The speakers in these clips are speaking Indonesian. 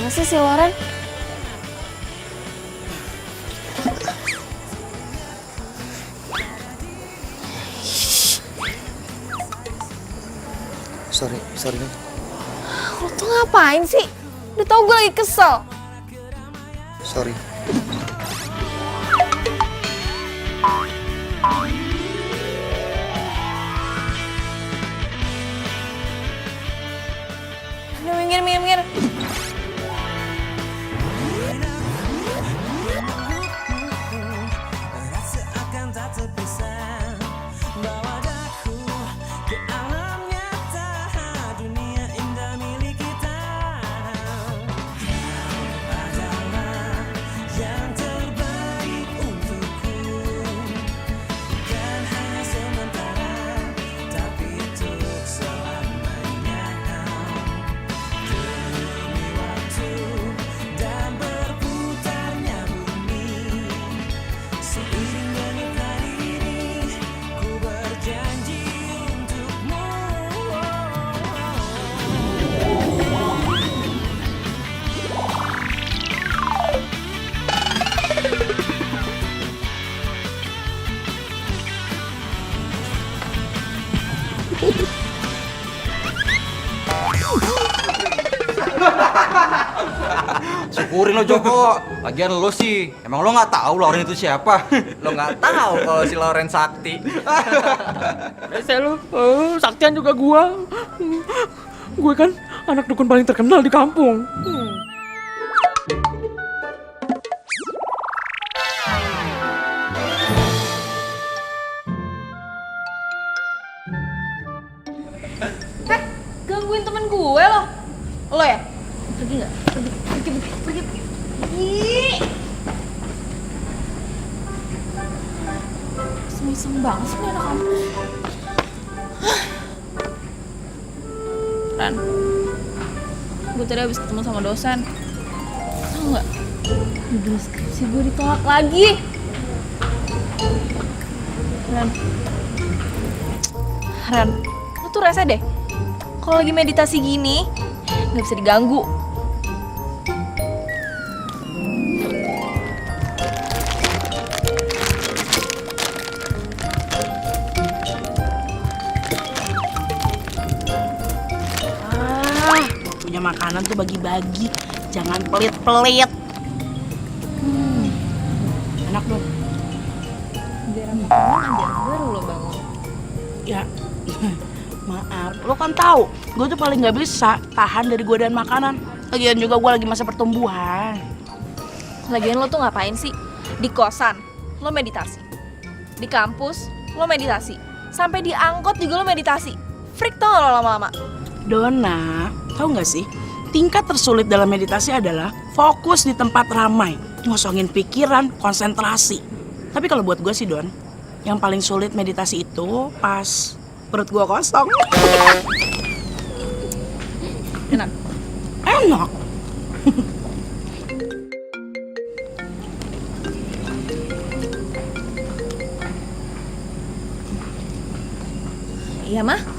Mana sih si Loren? Sorry nih. Lo tuh ngapain sih? Udah tau gue lagi kesel. Sorry. Udah minggir. Syukurin lo Joko, lagian lo sih, emang lo nggak tahu Loren itu siapa? Lo nggak tahu kalau si Loren sakti. Rese lu, Saktian juga gua. Gue kan anak dukun paling terkenal di kampung. Gangguin temen gue lo. Lo ya? Pergi nggak? Pergi. Ih. Semisem banget sih nih anak kamu. Ran, gue tadi habis ketemu sama dosen. Tau nggak? Judul skripsi gue ditolak lagi. Ran, lo tuh rese deh. Kalau lagi meditasi gini, nggak bisa diganggu. Punya makanan tuh bagi-bagi, jangan pelit-pelit. Enak dong. Biar bangun aja, baru lo bangun. Ya, maaf. Lo kan tahu, gue tuh paling nggak bisa tahan dari godaan makanan. Lagian juga gue lagi masa pertumbuhan. Lagian lo tuh ngapain sih? Di kosan, lo meditasi. Di kampus, lo meditasi. Sampai di angkot juga lo meditasi. Freak tau gak lo lama-lama? Dona, tahu nggak sih? Tingkat tersulit dalam meditasi adalah fokus di tempat ramai, ngosongin pikiran, konsentrasi. Tapi kalau buat gue sih Don, yang paling sulit meditasi itu pas perut gue kosong. Enak. Enak. Iya mah?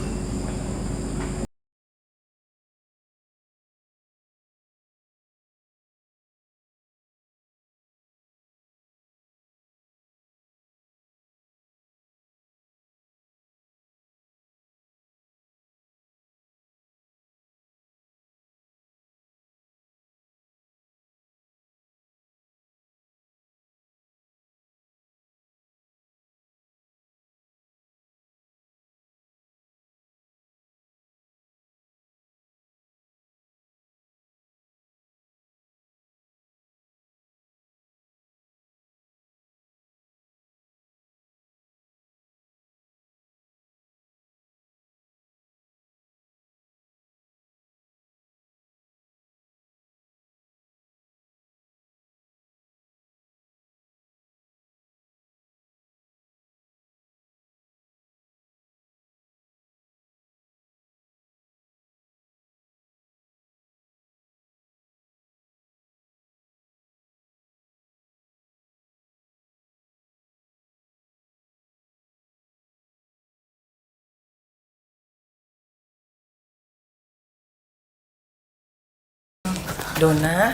Dona.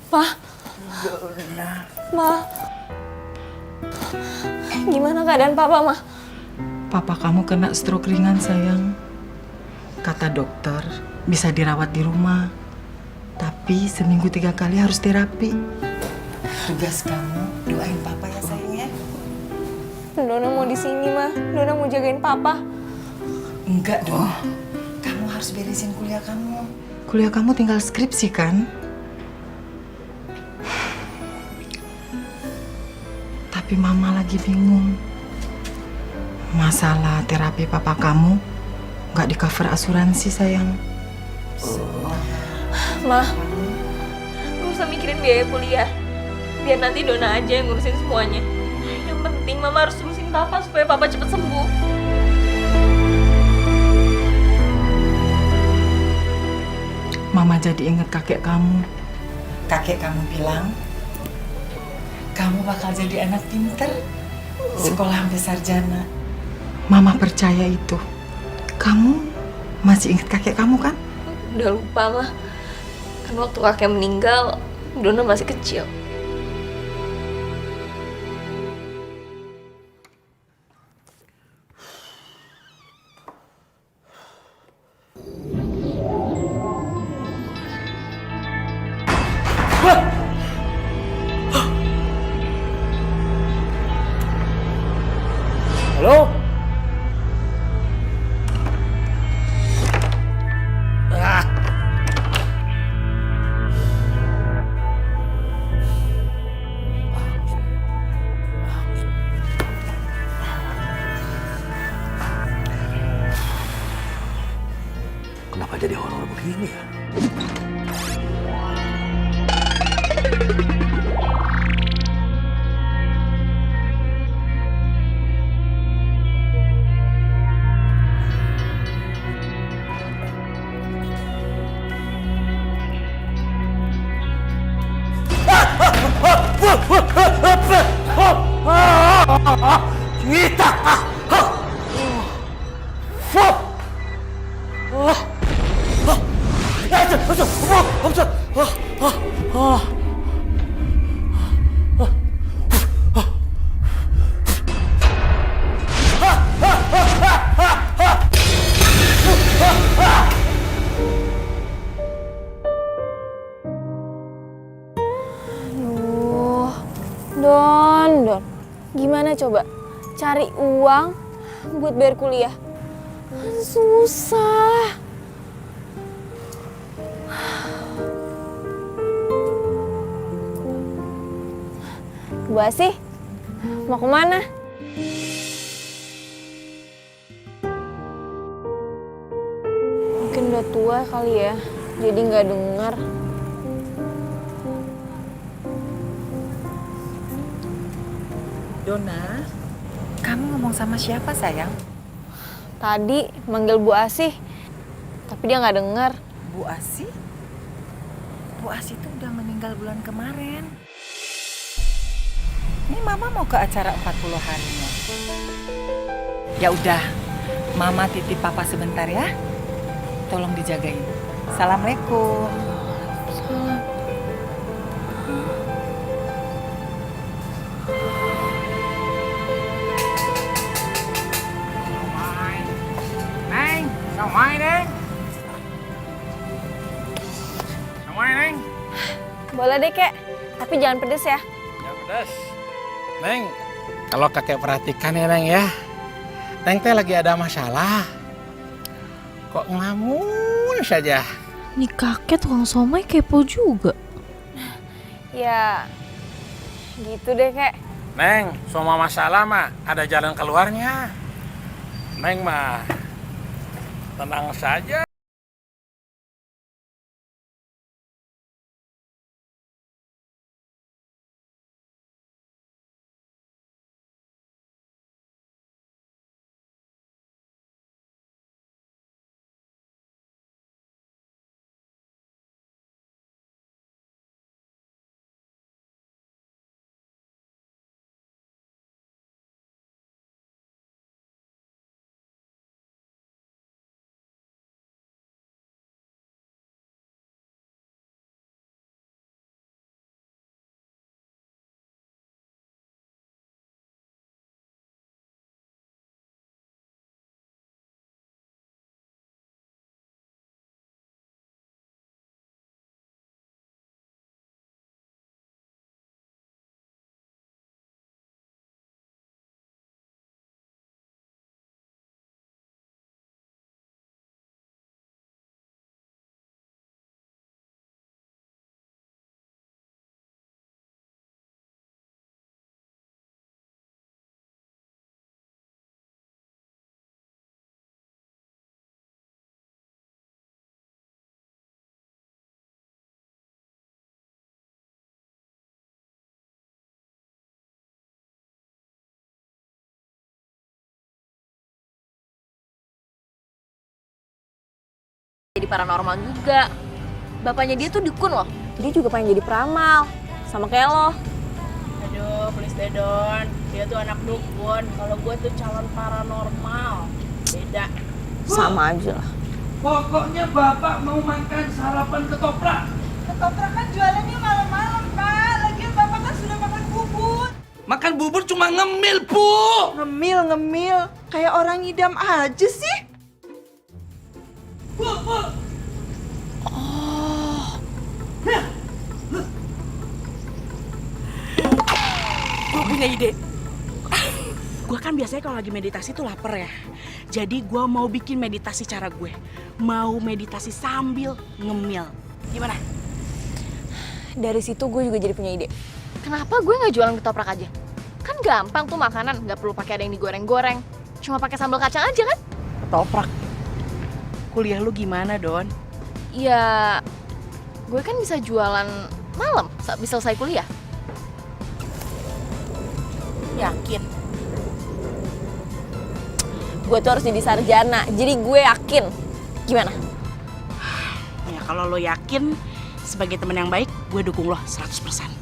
Ma. Ma. Gimana keadaan papa, Ma? Papa kamu kena stroke ringan, sayang. Kata dokter, bisa dirawat di rumah. Tapi seminggu 3 kali harus terapi. Tugas kamu, doain papa ya, sayang ya. Dona mau di sini, Ma. Dona mau jagain papa. Enggak dong. Kamu harus beresin kuliah kamu. Kuliah kamu tinggal skripsi kan? Tapi mama lagi bingung. Masalah terapi papa kamu nggak di cover asuransi, sayang. Ma, gak usah mikirin biaya kuliah. Biar nanti Dona aja yang ngurusin semuanya. Yang penting Mama harus urusin papa supaya papa cepet sembuh. Mama jadi inget kakek kamu. Kakek kamu bilang, kamu bakal jadi anak pinter, sekolah sampai sarjana. Mama percaya itu. Kamu masih inget kakek kamu kan? Udah lupa, Ma. Kan waktu kakek meninggal, Dona masih kecil. Halo? Kenapa jadi horor begini ya? Don. Gimana coba? Cari uang buat bayar kuliah. Susah. Bu Asih, mau kemana? Mungkin udah tua kali ya, jadi nggak dengar. Dona, kamu ngomong sama siapa, sayang? Tadi manggil Bu Asih, tapi dia nggak dengar. Bu Asih? Bu Asih itu udah meninggal bulan kemarin. Ini Mama mau ke acara 40 harinya. Ya udah, Mama titip Papa sebentar ya. Tolong dijagain. Assalamualaikum. Neng, somai Neng. Somai Neng. Boleh deh, Kek. Tapi jangan pedes ya. Jangan pedas. Neng, kalau kakek perhatikan ya Neng ya. Neng teh lagi ada masalah. Kok ngelamun saja? Nih kakek tukang somai kepo juga. Ya, gitu deh, Kek. Neng, semua masalah mah ada jalan keluarnya. Neng mah tenang saja. jadi paranormal juga. Bapaknya dia tuh dukun loh. Dia juga pengen jadi peramal. Sama kayak lo. Aduh, please deh Don. Dia tuh anak dukun. Kalau gue tuh calon paranormal. Beda. Sama aja lah. Pokoknya Bapak mau makan sarapan ketoprak. Ketoprak kan jualannya malam-malam, Pak. Lagian Bapak kan sudah makan bubur. Makan bubur cuma ngemil, Bu. Ngemil. Kayak orang ngidam aja sih. Bu. Gue punya ide. Gue kan biasanya kalau lagi meditasi tuh lapar ya. Jadi gue mau bikin meditasi cara gue. Mau meditasi sambil ngemil. Gimana? Dari situ gue juga jadi punya ide. Kenapa gue nggak jualan ketoprak aja? Kan gampang tuh makanan, nggak perlu pakai ada yang digoreng-goreng. Cuma pakai sambal kacang aja kan? Ketoprak. Kuliah lu gimana, Don? Ya, gue kan bisa jualan malam, bisa selesai kuliah. Yakin? Gue tuh harus jadi sarjana, jadi gue yakin. Gimana? Ya kalau lo yakin, sebagai teman yang baik, gue dukung lo 100%.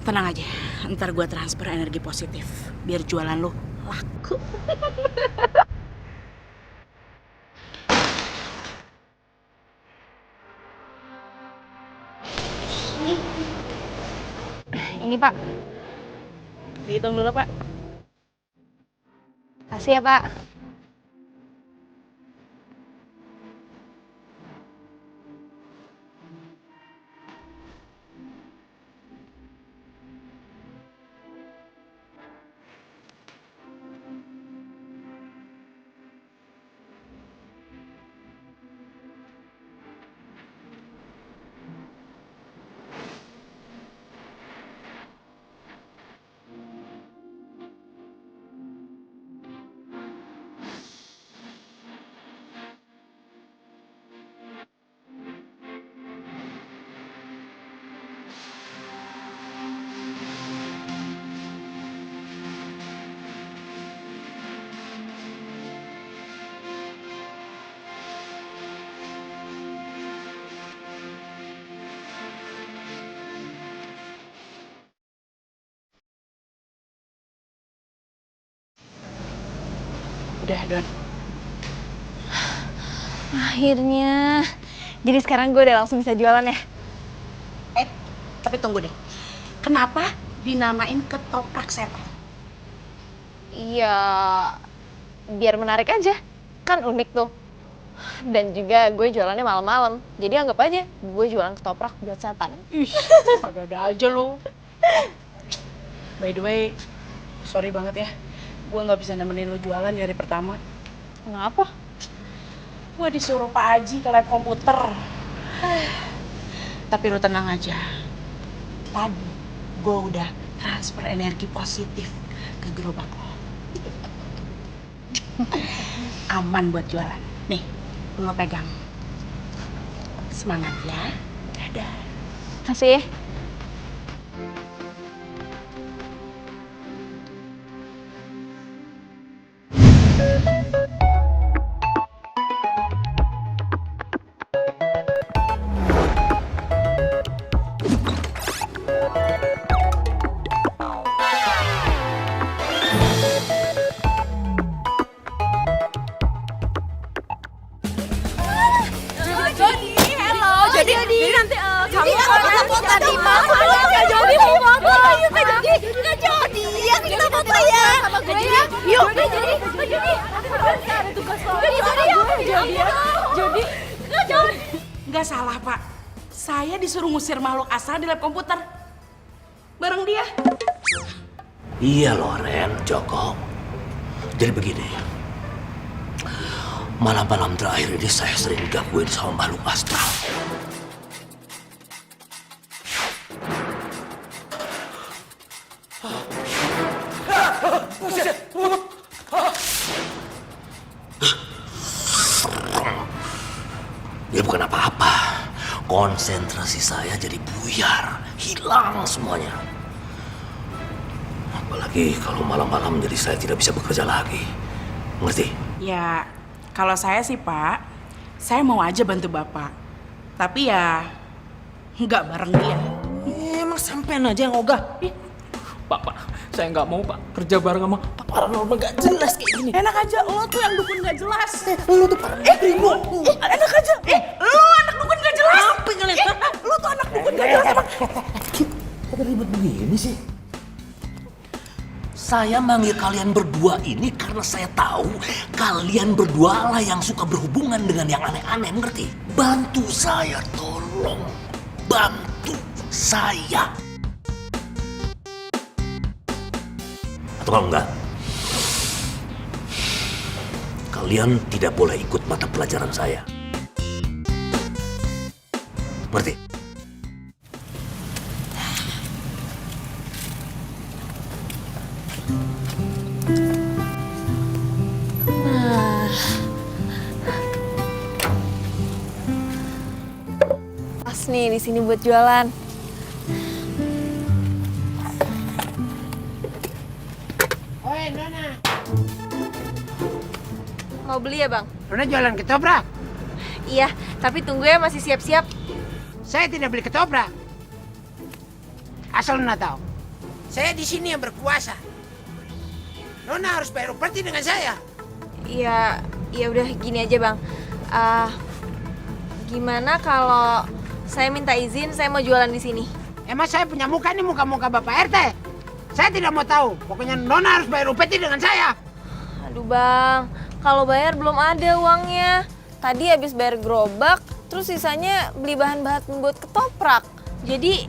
Tenang aja, ntar gue transfer energi positif. Biar jualan lo laku. Ini Pak, Dihitung dulu, Pak. kasih ya Pak. Udah, Don. Akhirnya. Jadi sekarang gue udah langsung bisa jualan ya? Tapi tunggu deh. Kenapa dinamain ketoprak setan? Iya, biar menarik aja. Kan unik tuh. Dan juga gue jualannya malam-malam. Jadi anggap aja gue jualan ketoprak buat setan. Ih, ada aja lo. By the way, sorry banget ya. Gue nggak bisa nemenin lo jualan di hari pertama. Kenapa? Gue disuruh Pak Haji ke lab komputer. Tapi lo tenang aja. Tadi gue udah transfer energi positif ke gerobak lo. Aman buat jualan. Nih, lo pegang. Semangat ya. Dadah. Kasih ya. Jadi nanti kamu foto di mana? Kak Jody mau foto. Ayo Kak Jody, ya kita foto ya. Sama gue ya. Yuk. Kak Jody. Ada tugas lo. Kak Jody. Nggak salah, Pak. Saya disuruh ngusir makhluk astral di lab komputer. Bareng dia. Iya Loren, Joko. Jadi begini. Malam-malam terakhir ini saya sering digangguin sama makhluk astral. Ya bukan apa-apa. Konsentrasi saya jadi buyar, hilang semuanya. Apalagi kalau malam-malam jadi saya tidak bisa bekerja lagi. Ngerti? Ya, kalau saya sih Pak, saya mau aja bantu Bapak. Tapi ya nggak bareng dia. Emang sampean aja yang ogah. Pak, saya nggak mau Pak kerja bareng sama paranormal nggak jelas kayak gini. Enak aja, lo tuh yang dukun nggak jelas. Lu tuh paranormal. Enak aja. Lo anak dukun nggak jelas. Apa ngeliat? Lo tuh anak dukun nggak jelas. Kok ribet begini sih? Saya manggil kalian berdua ini karena saya tahu kalian berdua lah yang suka berhubungan dengan yang aneh-aneh, ngerti? Bantu saya, tolong. Bantu saya. Atau kalau enggak, kalian tidak boleh ikut mata pelajaran saya. Ngerti? Pas nih di sini buat jualan. Oi, Nona. Mau beli ya, Bang? Nona jualan ketoprak. Iya, tapi tunggu ya, masih siap-siap. Saya tidak beli ketoprak. Asal Nona tahu, saya di sini yang berkuasa. Nona harus bayar upeti dengan saya. Iya, ya udah gini aja, Bang. Gimana kalau saya minta izin, saya mau jualan di sini? Emang saya punya muka ini muka-muka Bapak RT? Saya tidak mau tahu. Pokoknya Nona harus bayar upeti dengan saya. Aduh, Bang. Kalau bayar belum ada uangnya. Tadi habis bayar gerobak, terus sisanya beli bahan-bahan buat ketoprak. Jadi,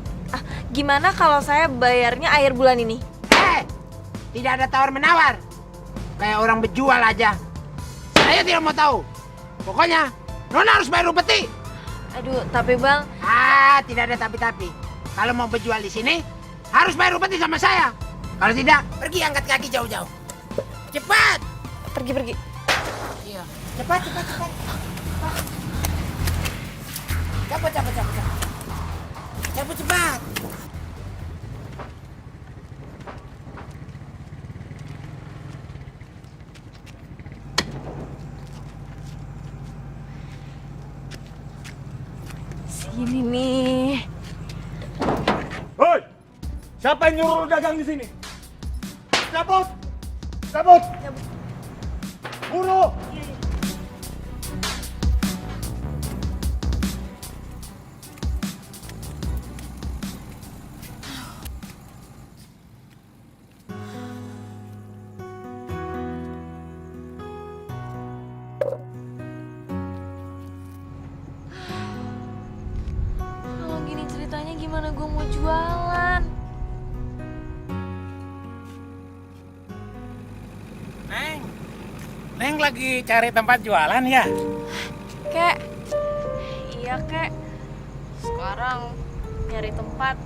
gimana kalau saya bayarnya akhir bulan ini? Tidak ada tawar-menawar. Kayak orang berjual aja. Saya tidak mau tahu. Pokoknya, Nona harus bayar upeti. Aduh, tapi Bang... Tidak ada tapi-tapi. Kalau mau berjual di sini, harus bayar upeti sama saya. Kalau tidak, pergi angkat kaki jauh-jauh. Cepat! Pergi. Iya. Cepat. Cabut cepat. Sini nih. Hoi! Siapa yang nyuruh lu dagang di sini? Cabut! Buru! Kalau gini ceritanya gimana gue mau jualan? Neng lagi cari tempat jualan ya? Kek. Iya, Kek. Sekarang nyari tempat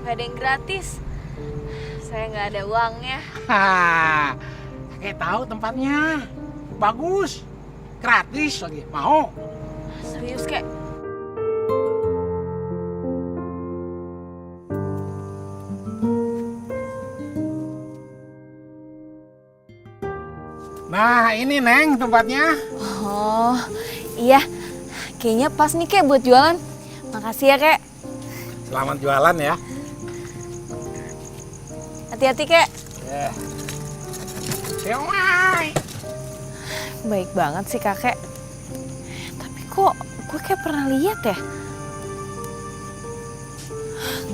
nggak ada yang gratis. Saya nggak ada uangnya. Kakek tahu tempatnya. Bagus. Gratis lagi. Mau? Serius, Kek? Nah, ini Neng tempatnya. Oh, iya. Kayaknya pas nih, Kek, buat jualan. Makasih ya, Kek. Selamat jualan ya. Hati-hati, Kek. Siomay. Baik banget sih, Kakek. Tapi kok gue kayak pernah lihat ya?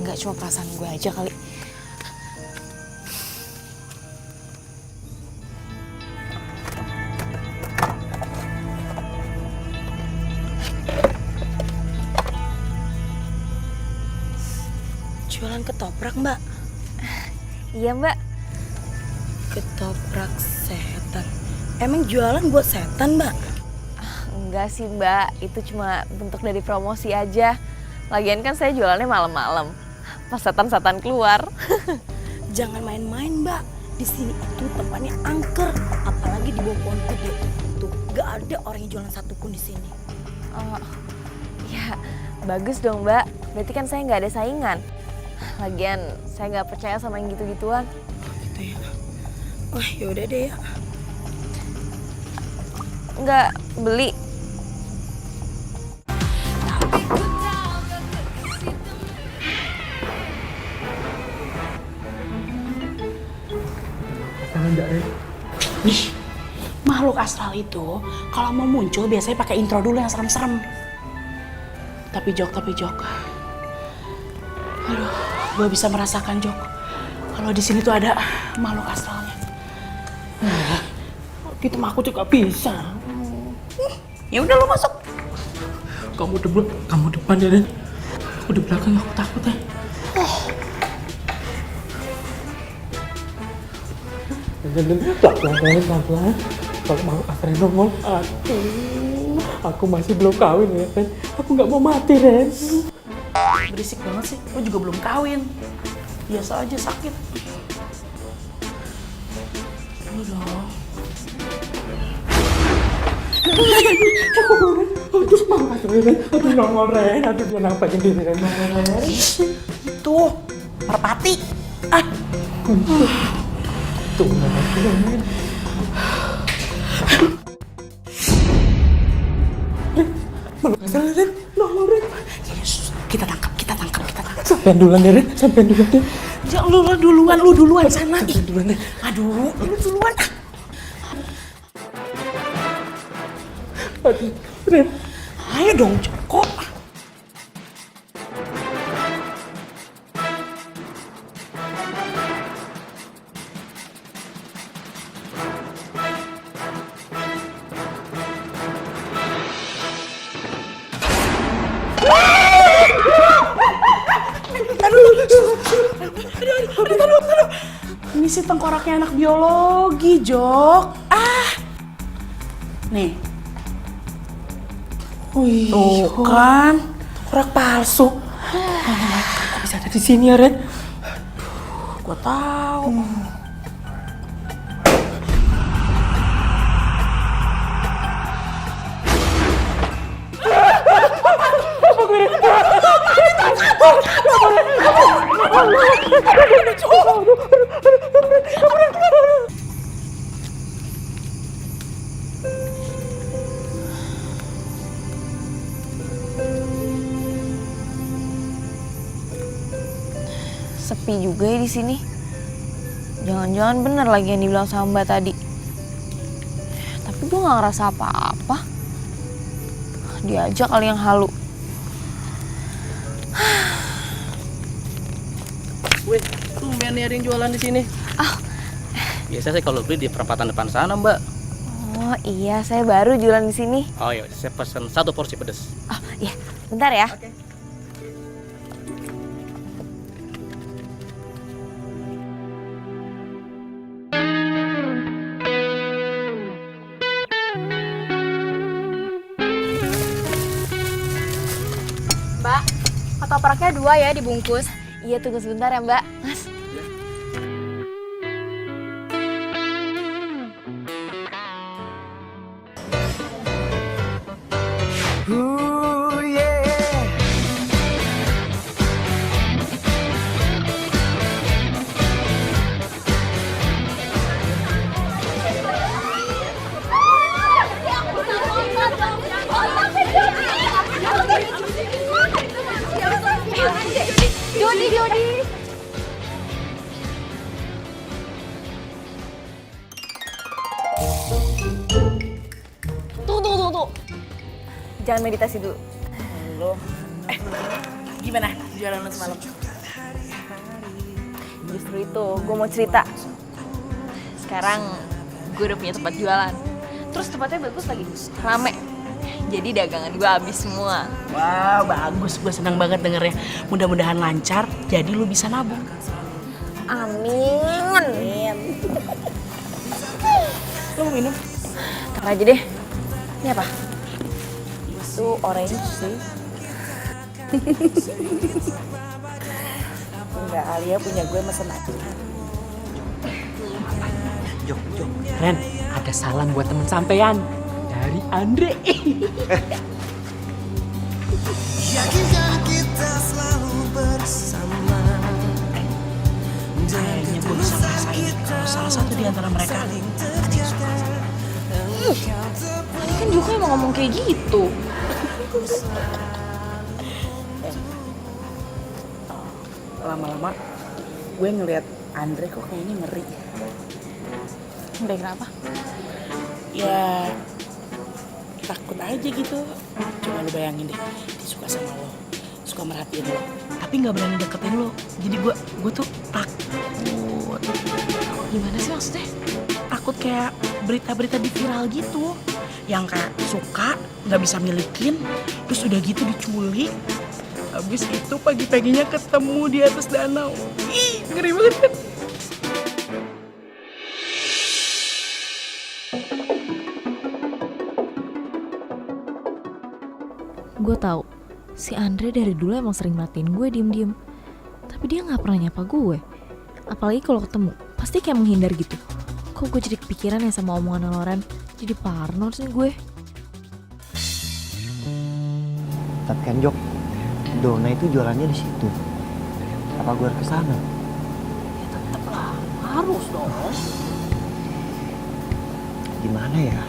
Enggak, cuma perasaan gue aja kali. Jualan ketoprak, Mbak. Iya, Mbak. Ketoprak setan. Emang jualan buat setan, Mbak? Enggak sih, Mbak. Itu cuma bentuk dari promosi aja. Lagian kan saya jualannya malam-malam. Pas setan-setan keluar. Jangan main-main, Mbak. Di sini itu tempatnya angker, apalagi di bawah pohon gede. Tuh, gak ada orang yang jualan satupun di sini. Oh, ya bagus dong, Mbak. Berarti kan saya nggak ada saingan. Lagian saya nggak percaya sama yang gitu-gituan. Gitu ya. Wah, yaudah deh ya. Nggak beli. enggak, Ren. Makhluk astral itu kalau mau muncul biasanya pakai intro dulu yang serem-serem. Tapi Jok. Aduh, gue bisa merasakan Jok. Kalau di sini tuh ada makhluk astralnya. Gitu mah aku juga bisa. Ya udah lo masuk. Kamu depan ya, Ren. Aku di belakang, aku takut ya. Pelan-pelan. Kalau mau Ren nongol, aduh, aku masih belum kawin ya, Ren. Aku nggak mau mati, Ren. Berisik banget sih, lo juga belum kawin. Biasa aja sakit. Aduh dong. Aduh, maaf, Ren. Aduh, nongol, Ren. Aduh, dia nampakin diri, Ren. Nongol, Ren. Itu, merpati. Tuh, Ren. Malu kasar, Ren. Nongol, Ren. Yesus, kita tangkap. Sampean duluan ya, Ren. Ya, lu duluan sana. Sampean duluan, Ren. Aduh, lu duluan. Aduh, Ren. Ayo dong, Joko. Aduh. Ini sih tengkoraknya anak biologi, Jok. Nih. Tuh kan, Tengkorak palsu. Kok bisa ada di sini ya, Ren? gua tahu. Sepi juga ya di sini. Jangan-jangan bener lagi yang dibilang sama Mbak tadi. Tapi gue nggak ngerasa apa-apa. Dia aja kali yang halu. Wih, tumben ada yang jualan di sini. Biasa saya kalau beli di perempatan depan sana, Mbak. Oh iya, saya baru jualan di sini. Oh iya, saya pesan 1 porsi pedas. Oh iya, bentar ya. Mbak, ketopraknya 2 ya dibungkus. Iya, tunggu sebentar ya Mbak. Mas. Jody. Tunggu. Jangan meditasi dulu. Gimana jualan lo semalam? Justru itu, gue mau cerita. Sekarang gue udah punya tempat jualan. Terus tempatnya bagus lagi, rame. Jadi dagangan gue habis semua. Wow, bagus. Gue senang banget dengernya. Mudah-mudahan lancar, jadi lu bisa nabung. Amin. Lu mau minum? Ntar aja deh. Ini apa? Itu orange sih. Enggak, Alia punya gue mesen aja. Jok. Ren, ada salam buat teman sampean dari Andre. Yakinkan kita selalu bersama. Kayaknya gue bisa ngerasain kalau salah satu di antara mereka ada yang suka. Tadi kan Joko emang ngomong kayak gitu. Lama-lama gue ngeliat Andre kok kayaknya ngeri. Sampai kenapa? Ya takut aja gitu. Coba lu bayangin deh, dia suka sama lo, suka merhatiin lo, tapi nggak berani deketin lo. Jadi gue tuh takut. Gimana sih maksudnya? Takut kayak berita-berita di viral gitu, yang kayak suka nggak bisa milikin, terus udah gitu diculik, habis itu pagi-paginya ketemu di atas danau. Ih, ngeri banget kan? Gue tahu si Andre dari dulu emang sering merhatiin gue diem-diem, tapi dia nggak pernah nyapa gue. Apalagi kalau ketemu, pasti kayak menghindar gitu. Kok gue jadi kepikiran ya sama omongan Loren? Jadi parno sih gue. Tapi kan Jok, Dona itu jualannya di situ. Apa gue harus kesana? Ya tetep lah, harus dong. Gimana ya?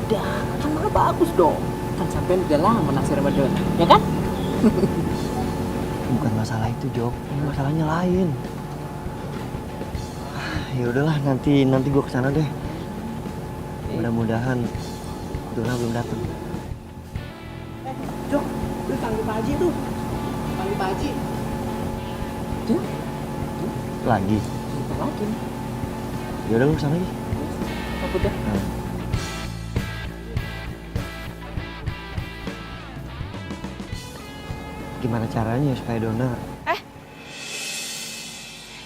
Udah, kan malah bagus dong. Kan sampean udah lama naksir sama Dona, ya kan? Bukan masalah itu Jok, ini masalahnya lain. Ya udahlah, nanti gue kesana deh. Mudah-mudahan Dona belum datang. Jok, lu panggil Pak Haji tuh. Panggil Pak Haji. Tuh. Lagi? Lagi. Ya udah lu kesana aja. Takut dah. Gimana caranya supaya Dona?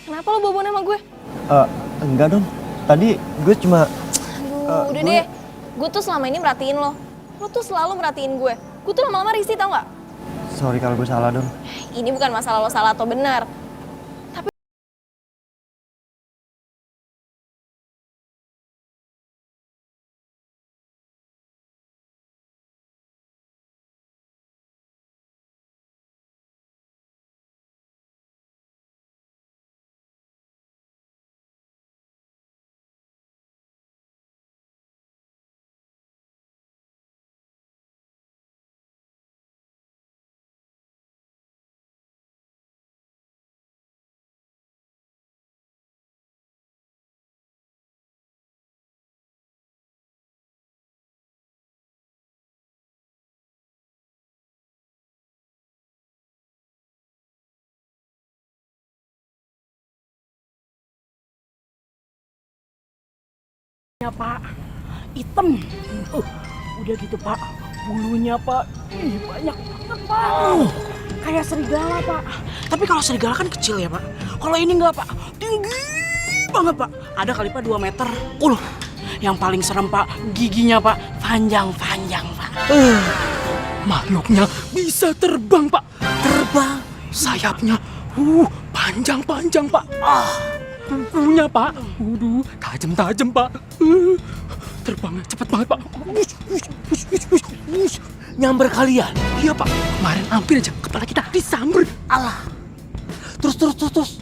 Kenapa lo bawa sama gue? Enggak dong. Tadi gue cuma... Aduh, udah deh. Gue tuh selama ini merhatiin lo. Lo tuh selalu merhatiin gue. Gue tuh lama-lama risih tau gak? Sorry kalau gue salah Don. Ini bukan masalah lo salah atau benar. Tapi Ya Pak, hitam. Udah gitu Pak, bulunya Pak, banyak banget Pak. Kayak serigala Pak. Tapi kalau serigala kan kecil ya Pak. Kalau ini enggak Pak, tinggi banget Pak. Ada kali Pak 2 meter. Yang paling serem Pak, giginya Pak, panjang-panjang Pak. Makhluknya bisa terbang, Pak. Terbang. Sayapnya panjang-panjang, Pak. Kukunya, Pak. Tajam-tajam, Pak. Terbangnya cepat banget, Pak. Nyamber kalian? Iya, Pak. Kemarin hampir aja kepala kita disamber. Alah. Terus.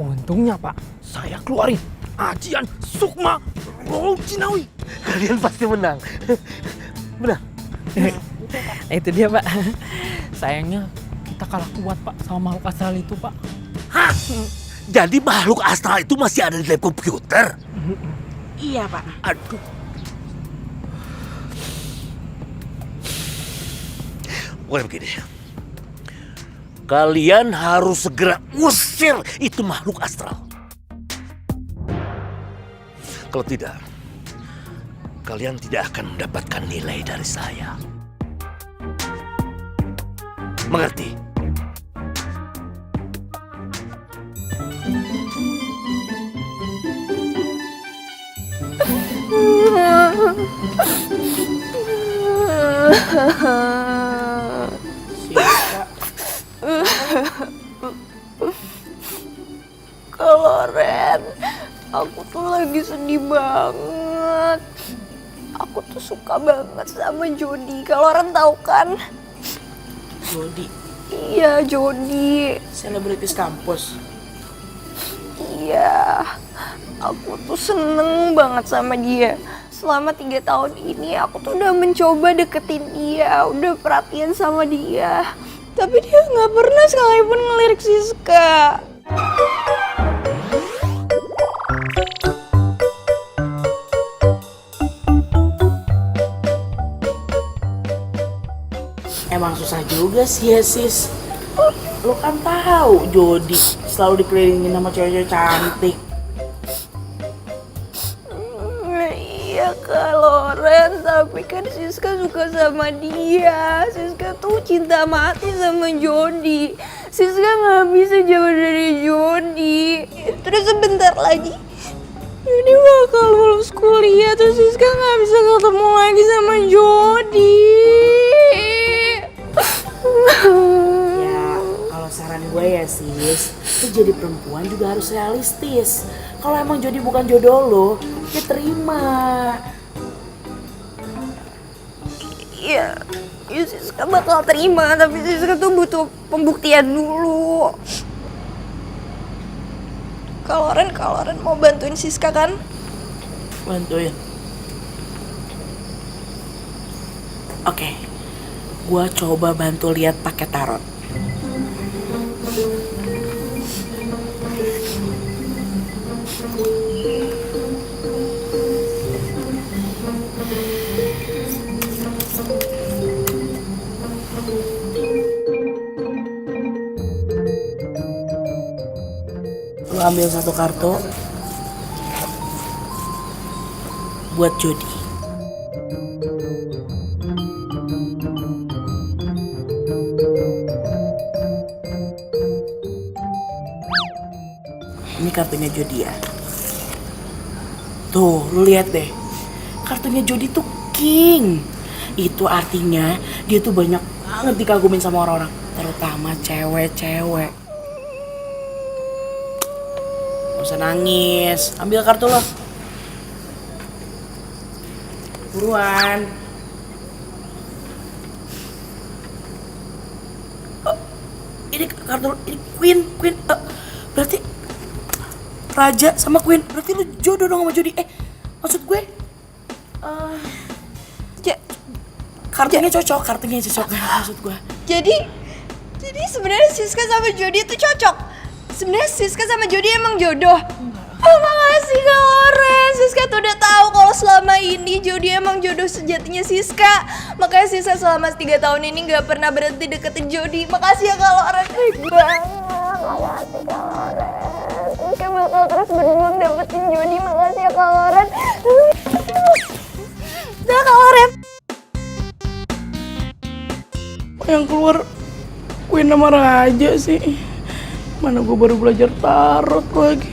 Untungnya, Pak, saya keluarin ajian Sukma Rojinawi. Kalian pasti menang. Benar? Itu dia Pak. Sayangnya kita kalah kuat Pak sama makhluk astral itu Pak. Hah? Jadi makhluk astral itu masih ada di lab komputer? Iya Pak. Aduh. Pokoknya begini. Kalian harus segera usir itu makhluk astral. Kalau tidak, kalian tidak akan mendapatkan nilai dari saya. Mengerti? kalau Ren, aku tuh lagi sedih banget. Aku tuh suka banget sama Jody. Kalau Ren tahu kan? Jody. Iya, Jody. Selebritis kampus. Iya. Aku tuh seneng banget sama dia. Selama 3 tahun ini aku tuh udah mencoba deketin dia, udah perhatian sama dia. Tapi dia nggak pernah sekalipun ngelirik Siska. Emang susah juga sih ya sis. Lo kan tahu Jody selalu dikelilingin sama cewek-cewek cantik. Iya Kak Loren, tapi kan Siska suka sama dia. Siska tuh cinta mati sama Jody. Siska nggak bisa jauh dari Jody. Terus sebentar lagi Jody bakal lulus kuliah, terus Siska nggak bisa ketemu lagi sama Jody. Ya kalau saran gue ya sis, lo jadi perempuan juga harus realistis. Kalau emang Jody bukan jodoh lo, ya terima. Iya, Siska bakal terima, tapi Siska tuh butuh pembuktian dulu. Kak Loren mau bantuin Siska kan? Bantuin. Oke, gua coba bantu lihat pakai tarot. Lu ambil satu kartu buat Jody. Ini kartunya Jody ya. Tuh, lu lihat deh. Kartunya Jody tuh king. Itu artinya dia tuh banyak banget dikagumin sama orang-orang, terutama cewek-cewek. Gak usah nangis, ambil kartu lo. Buruan. Oh, ini kartu, ini Queen. Berarti Raja sama Queen, berarti lu jodoh dong sama Jody. Maksud gue, kartunya cocok maksud gue. Jadi sebenarnya Siska sama Jody itu cocok. Sebenarnya Siska sama Jody emang jodoh. Oh, makasih Kak Loren. Siska tuh udah tahu kalau selama ini Jody emang jodoh sejatinya Siska. Makanya Siska selama 3 tahun ini nggak pernah berhenti deketin Jody. Makasih ya Kak Loren. Baik banget. Makasih Kak Loren. Siska bakal terus berjuang dapetin Jody. Makasih ya Kak Loren. Dah Kak Loren. Yang keluar Queen sama Raja sih. Mana gue baru belajar tarot lagi.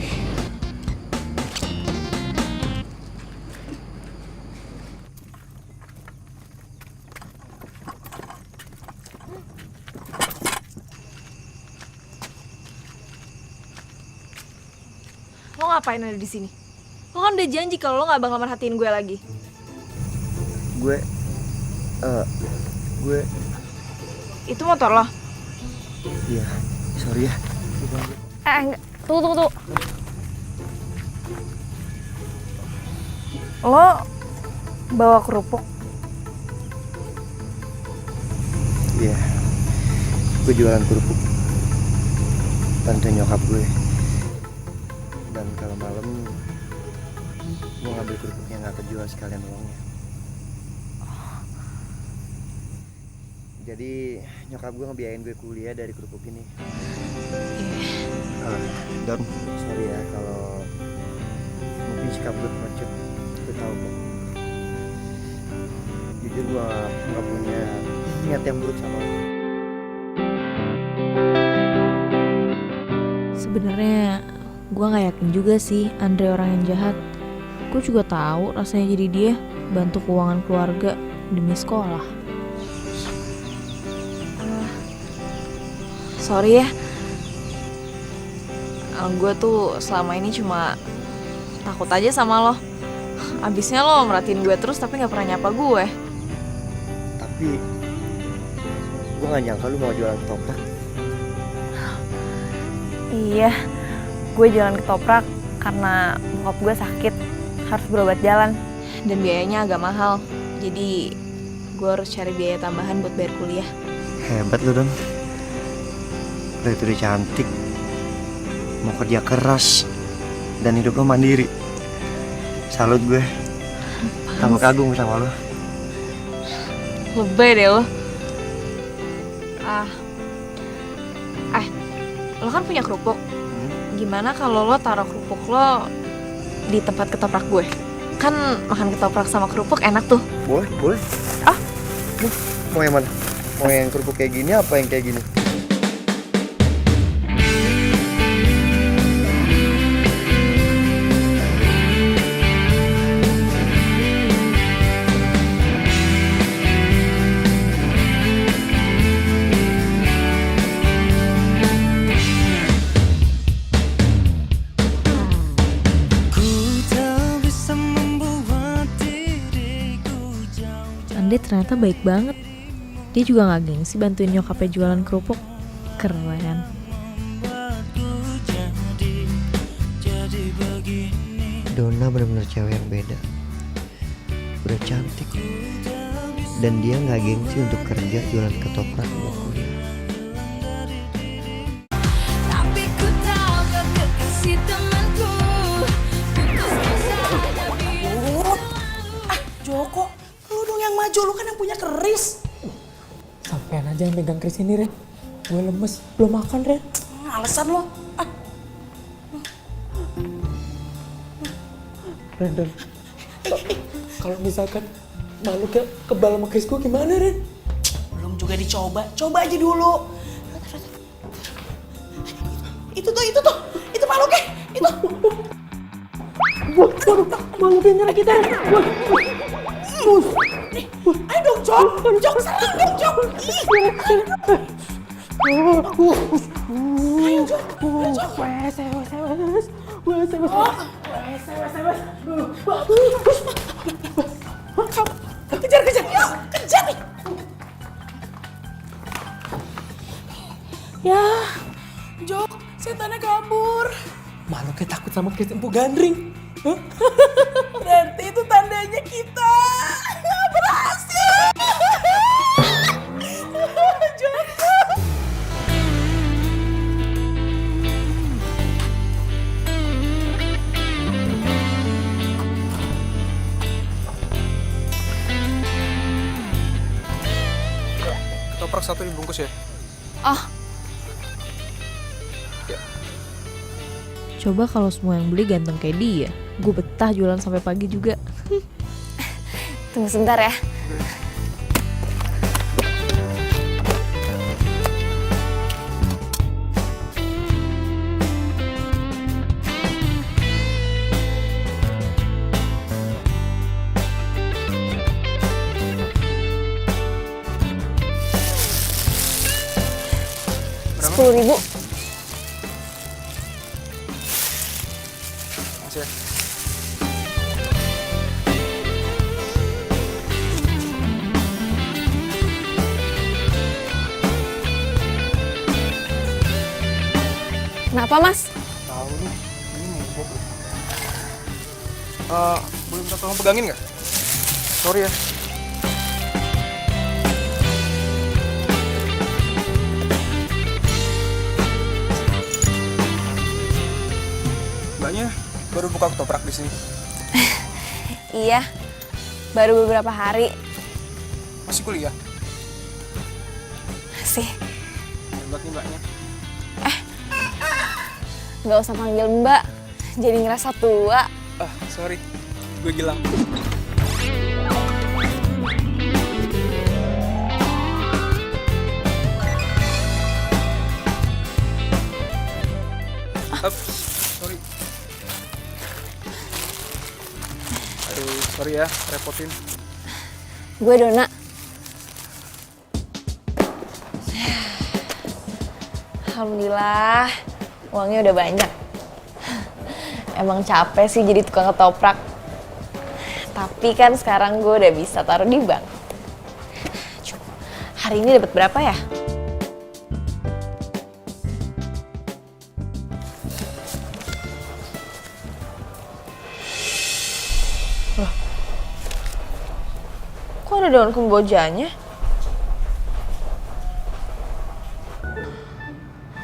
Lo ngapain ada di sini? Lo kan udah janji kalau lo nggak bakal merhatiin gue lagi. Gue Itu motor lo? Iya, sorry ya. Enggak. Tunggu. Lo bawa kerupuk? Iya, gue jualan kerupuk. Bantuin nyokap gue. Dan kalau malam gue ngambil kerupuknya nggak kejual sekalian uangnya. Jadi nyokap gue ngebiayain gue kuliah dari kerupuk ini. Don, sorry ya kalau mungkin sikap gue pengecut. Gue tahu kok. Jujur gue nggak punya niat yang buruk sama lo. Sebenarnya gue nggak yakin juga sih Andre orang yang jahat. Gue juga tahu rasanya jadi dia bantu keuangan keluarga demi sekolah. Sorry ya. Gue tuh selama ini cuma takut aja sama lo. Abisnya lo merhatiin gue terus tapi gak pernah nyapa gue. Tapi gue gak nyangka lu mau jualan ketoprak. Iya, gue jualan ketoprak karena bokap gue sakit, harus berobat jalan. Dan biayanya agak mahal, jadi gue harus cari biaya tambahan buat bayar kuliah. Hebat lu Don. Lo itu udah cantik, mau kerja keras, dan hidup lo mandiri. Salut gue. Tambah kagum sama lo. Lebay deh lo. lo kan punya kerupuk. Gimana kalau lo taruh kerupuk lo di tempat ketoprak gue? Kan makan ketoprak sama kerupuk enak tuh. Boleh, boleh. Ah? Mau yang mana? Mau yang kerupuk kayak gini apa yang kayak gini? Andre ternyata baik banget. Dia juga gak gengsi bantuin nyokapnya jualan kerupuk. Keren. Donna benar-benar cewek yang beda. Udah cantik. Dan dia gak gengsi untuk kerja jualan ketoprak buat kuliah. Joko, lu dong yang maju, lu kan yang punya keris. Sampean aja yang megang keris ini, Ren. Gue lemes, belum makan, Ren. Alasan lo. Ren, kalau misalkan makhluknya kebal sama keris gue gimana, Ren? Belum juga dicoba, coba aja dulu. Itu makhluknya, itu. Makhluknya nyerang kita, Ren. Ayo dong, Jok, serang dong, Jok. Ayo, Jok. Kejar, yuk, kejar nih. Ya, Jok, setannya kabur. Makhluknya takut sama keris Empu Gandring. Berarti itu tandanya kita berhasil. Joko. Ketoprak satu dibungkus ya. Coba kalau semua yang beli ganteng kayak dia, gue betah jualan sampai pagi juga. Tunggu sebentar ya. Rp10.000. Kenapa, Mas? Tahu nih, ini mogok. Boleh minta tolong pegangin nggak? Sorry ya. Mbaknya baru buka ketoprak di sini. Iya, baru beberapa hari. Masih kuliah? Masih. Hebat nih mbaknya. Nggak usah panggil Mbak, jadi ngerasa tua. Sorry, gue Gilang. Sorry. Aduh, sorry ya, repotin. Gue Donna. Alhamdulillah, uangnya udah banyak. Emang capek sih jadi tukang ketoprak. Tapi kan sekarang gue udah bisa taruh di bank. Coba, hari ini dapat berapa ya? Kok ada daun kembojanya?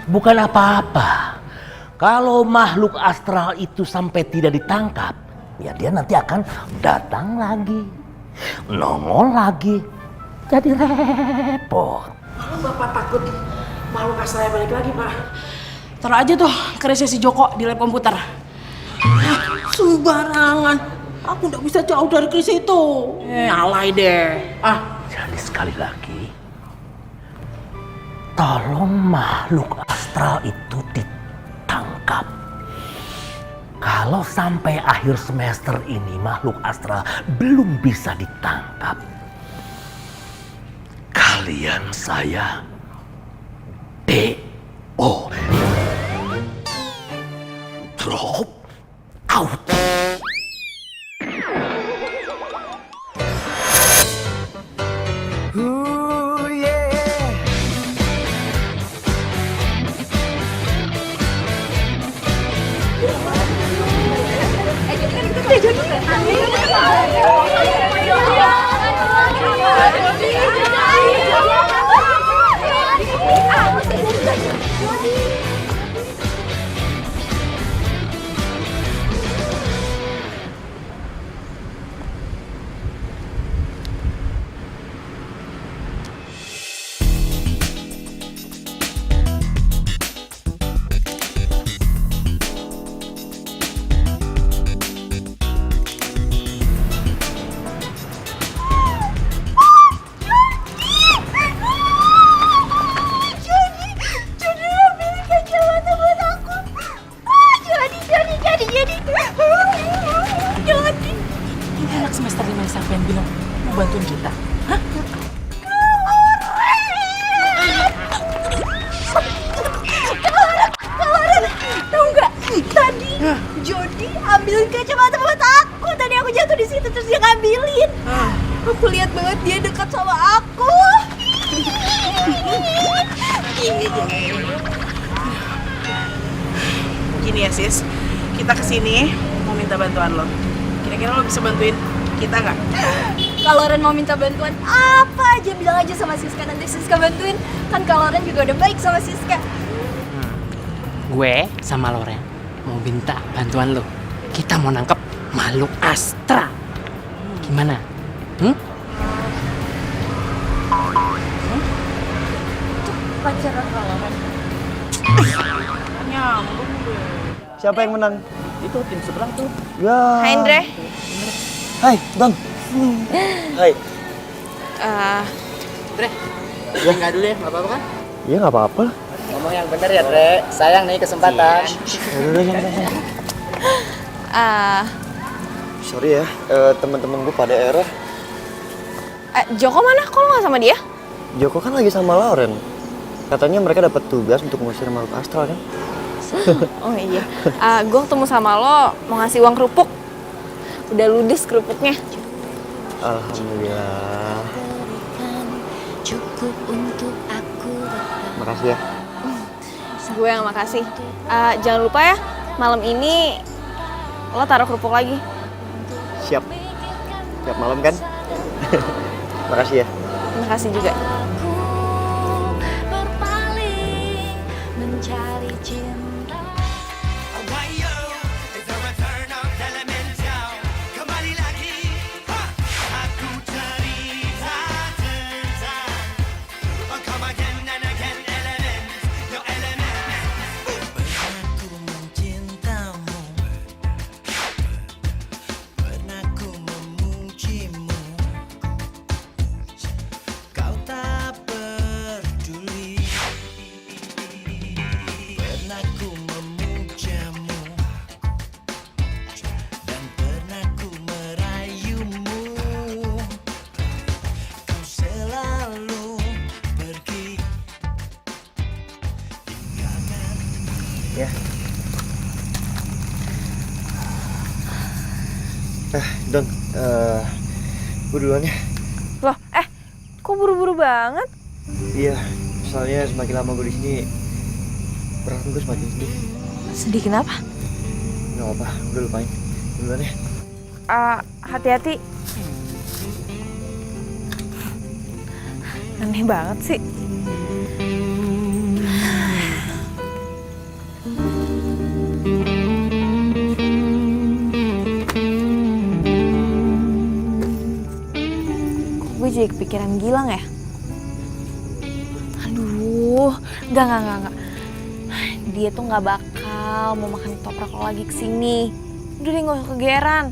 Bukan apa-apa. Kalau makhluk astral itu sampai tidak ditangkap, ya dia nanti akan datang lagi, nongol lagi, jadi repot. Bapak takut makhluk astralnya balik lagi, Pak. Taruh aja tuh kerisnya si Joko di lab komputer. Sembarangan. Aku nggak bisa jauh dari keris itu. Alay deh. Jadi sekali lagi, tolong makhluk astral itu ditangkap. Kalau sampai akhir semester ini makhluk astral belum bisa ditangkap, kalian saya DO. Drop out. Ini anak semester 5 siapa yang bilang mau bantuin kita? Hah? Kelaran, tahu nggak? Tadi Jody ambil kacamata buat aku. Tadi aku jatuh di situ terus dia ngambilin. Aku lihat banget dia dekat sama aku. Gini ya sis, kita kesini mau minta bantuan lo. Kira-kira lo bisa bantuin kita nggak? Kalau Ren mau minta bantuan apa aja bilang aja sama Siska, nanti Siska bantuin. Kan kalau Ren juga udah baik sama Siska. Gue sama Loren mau minta bantuan lo. Kita mau nangkep makhluk astral. Gimana? Itu pacaran Loren. Nyambung deh. Siapa yang menang? Itu tim seberang tuh. Ya. Hai Andre. Hai, Don. Hai. Dre, enggak dulu ya, nggak apa-apa kan? Iya nggak apa-apa. Ngomong yang bener ya, Dre. Sayang nih kesempatan. Udah, sorry ya, teman-teman gue pada error. Joko mana? Kok lo gak sama dia? Joko kan lagi sama Lauren. Katanya mereka dapat tugas untuk ngusir makhluk astral kan? Oh iya. Gue ketemu sama lo mau ngasih uang kerupuk. Udah ludes kerupuknya. Alhamdulillah. Cukup untuk aku. Makasih ya. Gue yang makasih. Jangan lupa ya, malam ini lo taruh kerupuk lagi. Siap. Siap malam kan? Makasih ya. Makasih juga. Berpaling mencari cinta. Ya. Don, gue duluan ya. Loh, kok buru-buru banget? Iya, soalnya semakin lama gue di sini, perasaan gue semakin sedih. Sedih kenapa? Gak apa-apa, udah lupain. Duluan ya. Hati-hati. Aneh banget sih. Gue jadi kepikiran Gilang ya? Aduh, enggak. dia tuh nggak bakal mau makan ketoprak lo lagi kesini. Udah deh nggak usah kegeeran.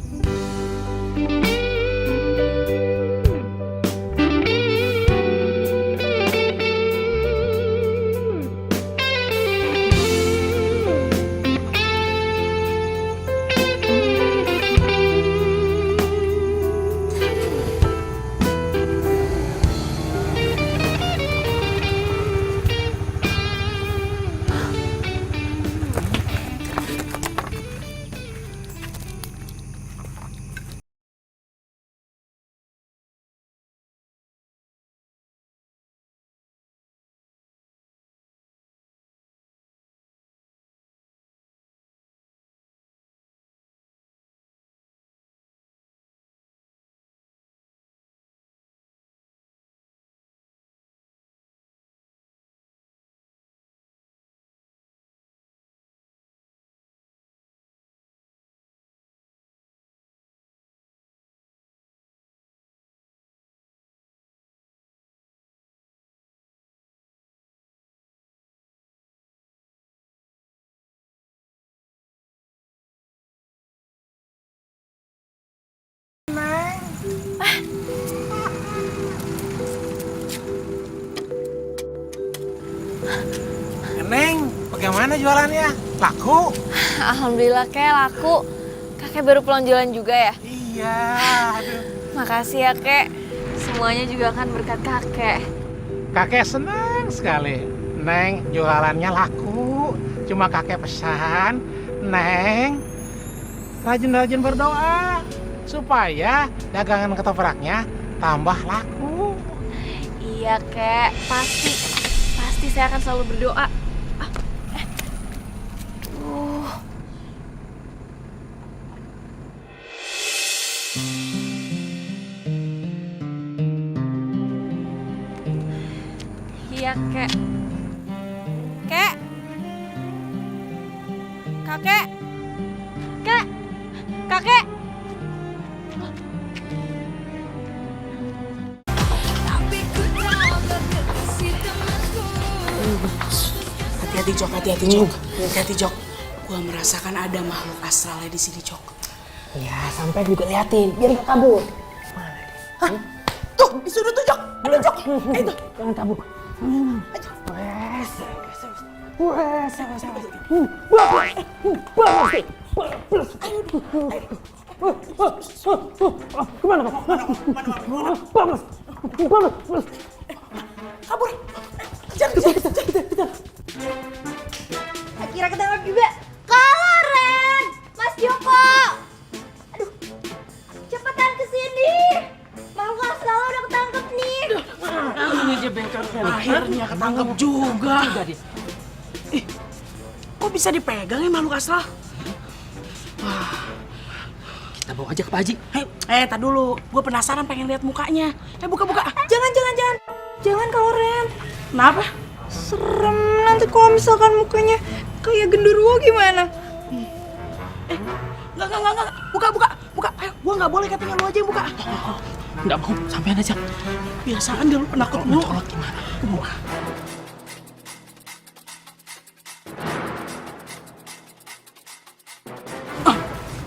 Neng, bagaimana jualannya? Laku? Alhamdulillah Kek, laku. Kakek baru pulang jualan juga ya? Iya, aduh. Makasih ya Kek. Semuanya juga kan berkat kakek. Kakek senang sekali. Neng, jualannya laku. Cuma kakek pesan, Neng, rajin-rajin berdoa supaya dagangan ketopraknya tambah laku. Iya Kek, pasti saya akan selalu berdoa. Iya Kek. Kek. Kakek. Kek. Kakek. Hati-hati Jok, hati-hati Jok. Hati-hati Jok. Gua merasakan ada makhluk astralnya di sini Jok. Ya, sampai juga liatin, biar gak kabur. Hah? Tuh, di sudut tuh Jok. Ada Jok. Itu. Jangan kabur. Kabur. Kejar. Akhirnya ketangkap juga. Kalau Ren, Mas Joko. Aduh, cepetan kesini. Makhluk astral udah ketangkep nih. Ini aja bengkel. Akhirnya ketangkep juga. Kok bisa dipegang ya makhluk astral? Kita bawa aja ke Pak Haji. Tar dulu. Gue penasaran pengen lihat mukanya. Buka. Jangan. Jangan kalau Ren. Kenapa? Serem nanti kalau misalkan mukanya kayak genderuwo gimana? Enggak. Buka. Ayo, gua nggak boleh katanya lu aja yang buka. Nggak mau, sampean aja. Biasaan dia lu penakut mulu. Mencolok gimana?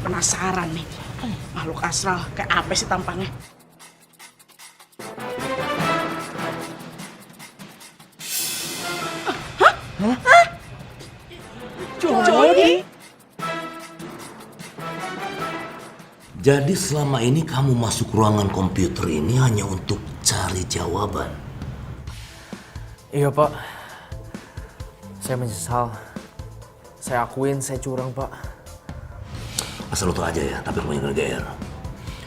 Penasaran nih. Makhluk astral kayak apa sih tampangnya? Hah? Jody? Jadi selama ini kamu masuk ruangan komputer ini hanya untuk cari jawaban? Iya Pak, saya menyesal. Saya akuin saya curang Pak. Asal lu tau aja ya, tapi kamu jangan GR.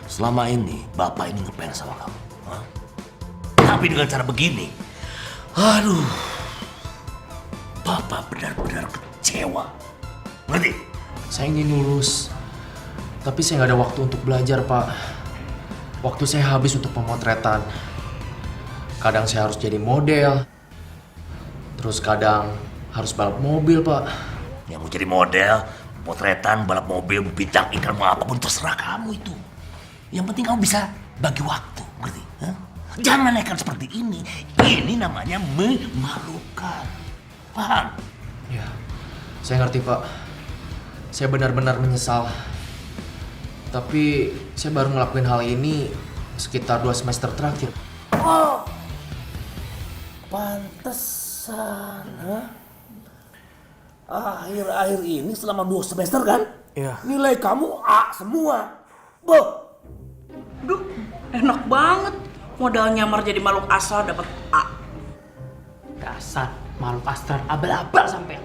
Selama ini Bapak ini ngefans sama kamu. Hah? Tapi dengan cara begini, aduh, Bapak benar-benar kecewa. Ngerti? Saya ingin lulus, tapi saya nggak ada waktu untuk belajar Pak. Waktu saya habis untuk pemotretan. Kadang saya harus jadi model, terus kadang harus balap mobil Pak. Yang mau jadi model, potretan, balap mobil, bintang iklan, mau apapun terserah kamu itu. Yang penting kamu bisa bagi waktu, ngerti? Hah? Jangan nekat seperti ini. Ini namanya memalukan. Paham? Ya, Saya ngerti, Pak. Saya benar-benar menyesal. Tapi saya baru ngelakuin hal ini sekitar 2 semester terakhir. Oh, pantesan, akhir-akhir ini selama 2 semester kan? Iya. Nilai kamu A semua. Boh. Duh, enak banget. Modal nyamar jadi makhluk asal dapat A. Dasar makhluk astral abal-abal sampai.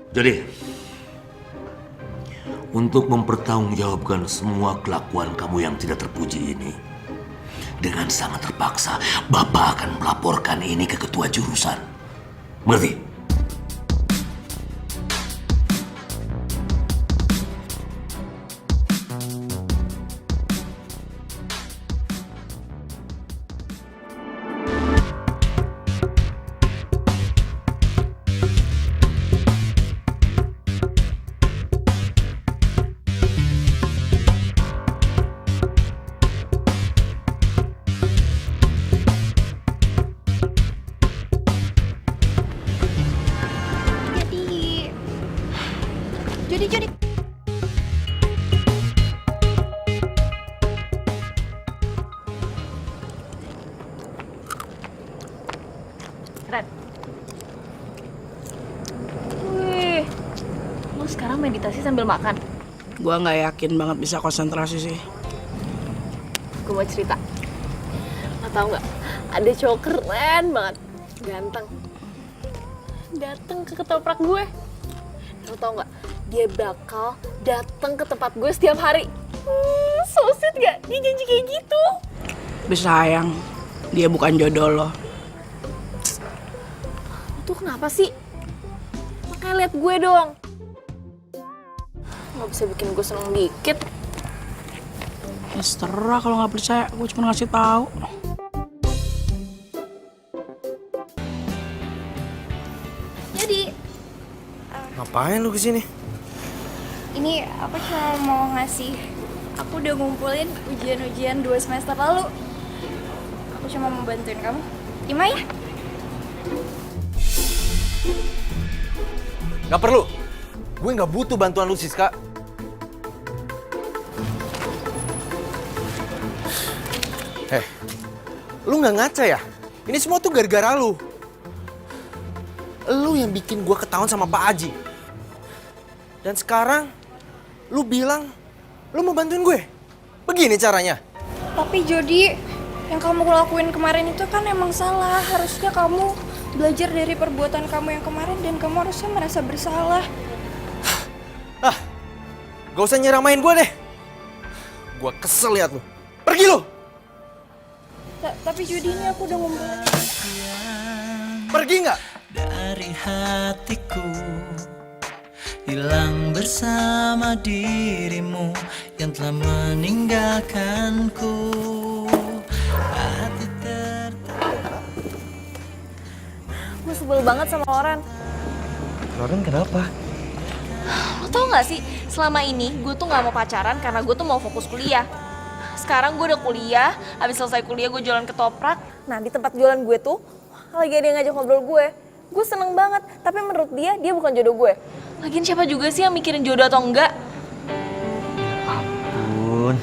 Jadi, untuk mempertanggungjawabkan semua kelakuan kamu yang tidak terpuji ini, dengan sangat terpaksa, Bapak akan melaporkan ini ke ketua jurusan. Mengerti? Jody. Ren. Wih, lu sekarang meditasi sambil makan? Gua nggak yakin banget bisa konsentrasi sih. Gue mau cerita. Lo tau nggak? Ada cowok keren banget, ganteng. Dateng ke ketoprak gue. Lo tau nggak? Dia bakal datang ke tempat gue setiap hari. So sweet gak? Dia janji kayak gitu. Tapi sayang, dia bukan jodoh lo. Lo tuh kenapa sih? Makanya liat gue dong. Gak bisa bikin gue seneng dikit. Ya terserah kalau nggak percaya, gue cuma ngasih tahu. Jadi, Ngapain lu kesini? ini aku cuma mau ngasih. Aku udah ngumpulin ujian-ujian 2 semester lalu. Aku cuma mau bantuin kamu. Terima ya? Gak perlu. Gue gak butuh bantuan lu, Siska. Lu nggak ngaca ya? Ini semua tuh gara-gara lu. Lu yang bikin gua ketahuan sama Pak Aji. Dan sekarang lu bilang lu mau bantuin gue. Begini caranya. Tapi Jody, yang kamu lakuin kemarin itu kan emang salah. Harusnya kamu belajar dari perbuatan kamu yang kemarin dan kamu harusnya merasa bersalah. Gak usah nyeramain gue deh. Gua kesel liat lu. Pergi lu. Tapi Jody, ini aku udah ngumpulin. Pergi nggak? Dari hatiku hilang bersama dirimu yang telah meninggalkanku. Hati Gue sebel banget sama Loren. Loren kenapa? Lo tau gak sih, selama ini gue tuh gak mau pacaran karena gue tuh mau fokus kuliah. Sekarang gue udah kuliah, habis selesai kuliah gue jualan ketoprak. Nah di tempat jualan gue tuh lagi ada yang ngajak ngobrol gue. Gue seneng banget, tapi menurut dia bukan jodoh gue. Lagian siapa juga sih yang mikirin jodoh atau enggak? Ampun.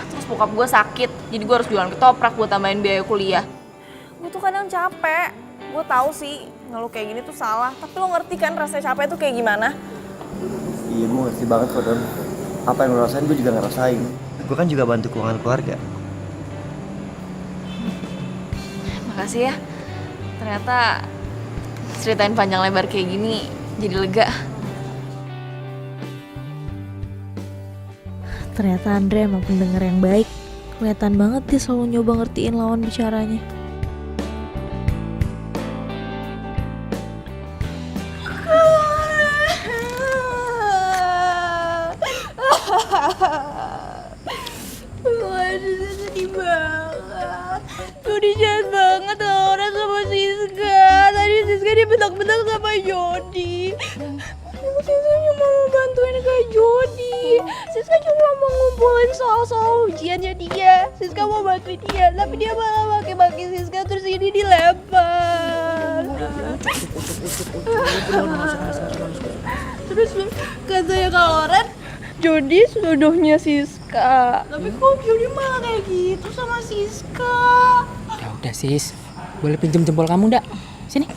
Terus bokap gue sakit, jadi gue harus jualan ketoprak buat tambahin biaya kuliah. Gue tuh kadang capek. Gue tahu sih ngeluh kayak gini tuh salah, tapi lo ngerti kan rasanya capek tuh kayak gimana? Iya, gue ngerti banget kok, Don. Apa yang lo rasain gue juga ngerasain. Gue kan juga bantu keuangan keluarga. Makasih ya. Ternyata ceritain panjang lebar kayak gini jadi lega. Ternyata Andre emang pendengar yang baik. Kelihatan banget dia selalu nyoba ngertiin lawan bicaranya. Waduh, sedih banget. Jody jahat banget orang sama Siska. Tadi Siska dibentak-bentak sama Jody. Siska cuma mau bantuin Kak Jody. Siska cuma mau ngumpulin soal-soal ujiannya dia. Siska mau bantuin dia, tapi dia malah maki-maki Siska terus ini dilempar. Terus katanya Kak Loren, Jody jodohnya Siska. Tapi kok Jody malah kayak gitu sama Siska? Ya udah sis, boleh pinjem jempol kamu ndak? Sini.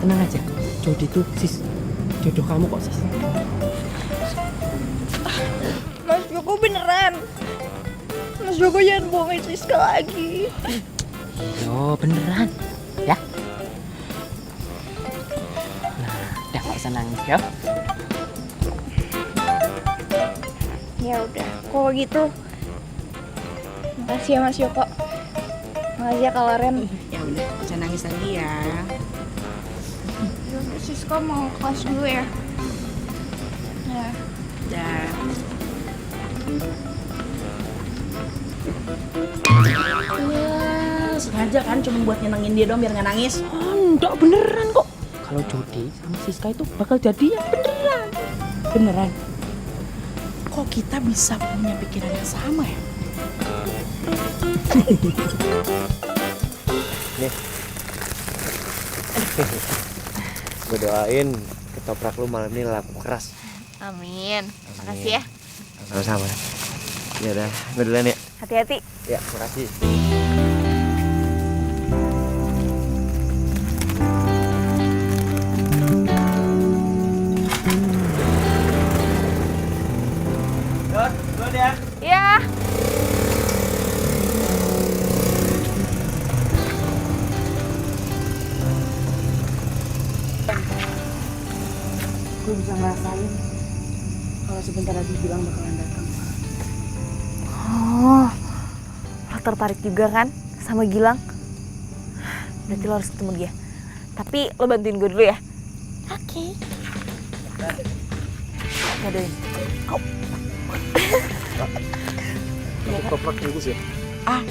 Tenang aja, Jody tuh sis, jodoh kamu kok sis. Mas Joko beneran. Mas Joko jangan bohongin Siska lagi. Yo beneran, ya. Nah, udah gak usah nangis ya. Ya udah, kalau gitu. Makasih ya Mas Joko. Makasih ya Kak Loren. Ya udah, jangan nangis lagi ya. Yaudah, Siska mau kelas dulu ya. Ya. Dah. Ya, sengaja kan cuma buat nyenengin dia dong biar nggak nangis. Enggak beneran kok. Kalau Jody sama Siska itu bakal jadian beneran. Beneran. Kok kita bisa punya pikiran yang sama ya? Nih. Gue doain ketoprak lu malam ini laku keras. Amin. Makasih ya. Sama-sama. Ya udah, gue duluan ya. Hati-hati. Ya, makasih. Duluan ya. Iya. Gue bisa ngerasain kalau sebentar lagi bilang bakalan datang. Oh, lo tertarik juga kan sama Gilang? Berarti lo harus ketemu dia. Tapi lo bantuin gue dulu ya. Oke. Ngadoin. Ketoprak bagus ya? Ah,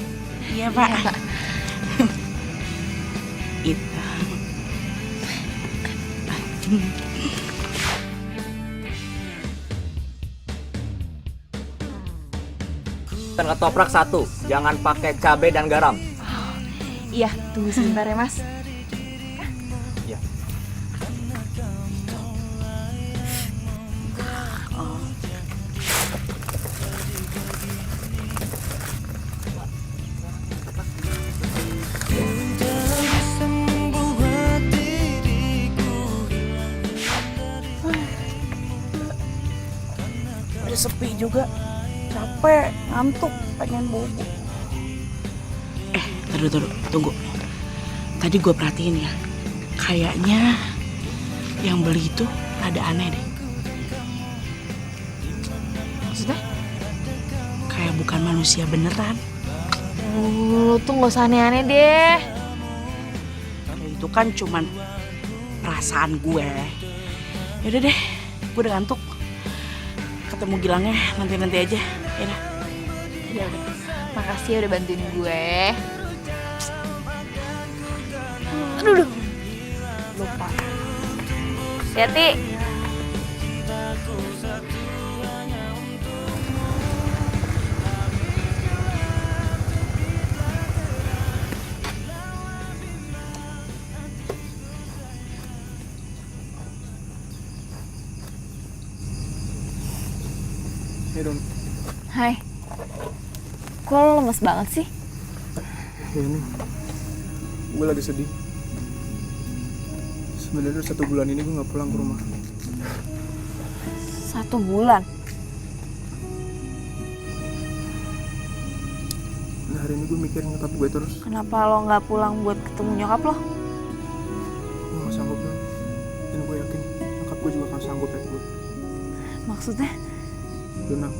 iya Pak. Itu. Ketoprak 1, jangan pakai cabai dan garam. Iya, tunggu sebentar ya Mas. Iya. Udah sepi juga. Capek, ngantuk, pengen bobo. Tunggu. Tadi gue perhatiin ya, kayaknya yang beli itu rada aneh deh. Maksudnya? Kayak bukan manusia beneran. Lo tuh gak usah aneh-aneh deh. Itu kan cuman perasaan gue. Yaudah deh, gue udah ngantuk. Ketemu Gilangnya nanti aja, ya dah. Ya udah. Makasih ya udah bantuin gue. Aduh. Lupa. Hati-hati. Hai. Kok lo lemes banget sih? Ya ini, gue lagi sedih. Sebenarnya 1 bulan ini gue nggak pulang ke rumah. 1 bulan? Nah, hari ini gue mikirin nyokap gue terus. Kenapa lo nggak pulang buat ketemu nyokap lo? Gue nggak sanggup bang. Dan gue yakin nyokap gue juga akan sanggup liat gue. Maksudnya? Luna,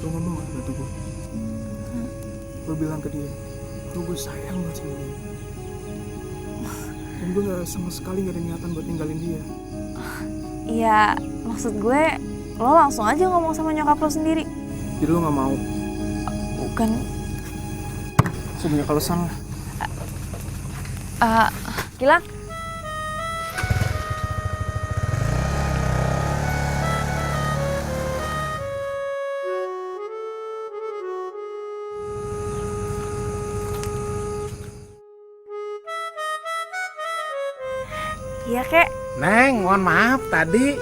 lo ngomong gak bantu gue? Lo bilang ke dia kalau gue sayang banget sama dia. Dan gue gak sama sekali gak ada niatan buat ninggalin dia. Iya, maksud gue lo langsung aja ngomong sama nyokap lo sendiri. Jadi lo gak mau? Bukan. Sebenarnya kalau salah. Gilang, Iya, Kek. Neng, mohon maaf tadi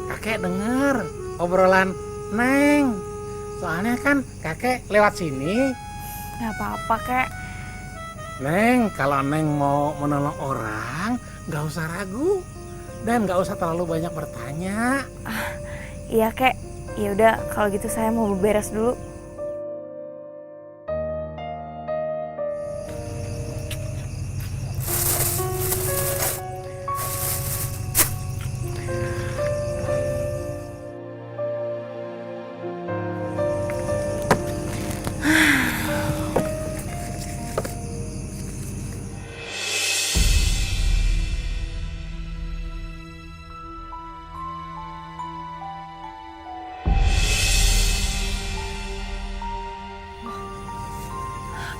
kakek denger obrolan Neng. Soalnya kan kakek lewat sini. Gak apa-apa, Kek. Neng, kalau Neng mau menolong orang, nggak usah ragu dan nggak usah terlalu banyak bertanya. Iya, Kek. Ya udah, kalau gitu saya mau beberes dulu.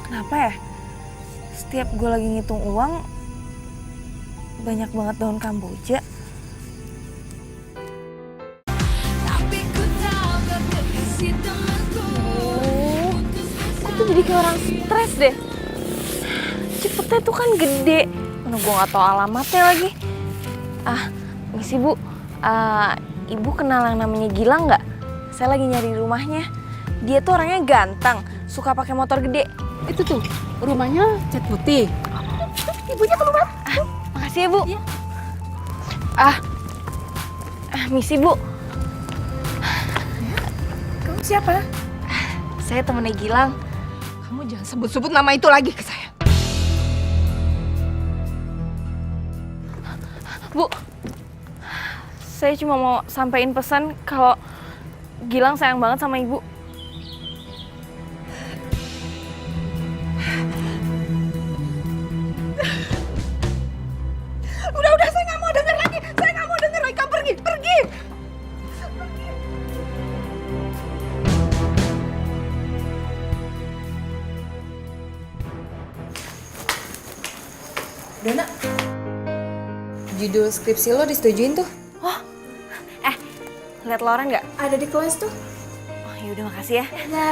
Kenapa ya? Setiap gue lagi ngitung uang, banyak banget daun kamboja. Aku tuh jadi kayak orang stres deh. Cepetnya tuh kan gede. Mana gue gak tau alamatnya lagi. Misi Bu, Ibu kenal yang namanya Gilang nggak? Saya lagi nyari rumahnya. Dia tuh orangnya ganteng, suka pakai motor gede. Itu tuh, rumahnya cat putih. Ibunya keluar. Makasih ya, Bu. Iya. Misi, Bu. Kamu siapa? Saya temennya Gilang. Kamu jangan sebut-sebut nama itu lagi ke saya. Bu, saya cuma mau sampein pesan kalau Gilang sayang banget sama Ibu. Udah, saya nggak mau denger lagi. Saya nggak mau denger lagi. Kamu pergi. Dona, judul skripsi lo disetujuin tuh. Lihat Lauren nggak? Ada di kelas tuh. Oh, yaudah makasih ya. Ya.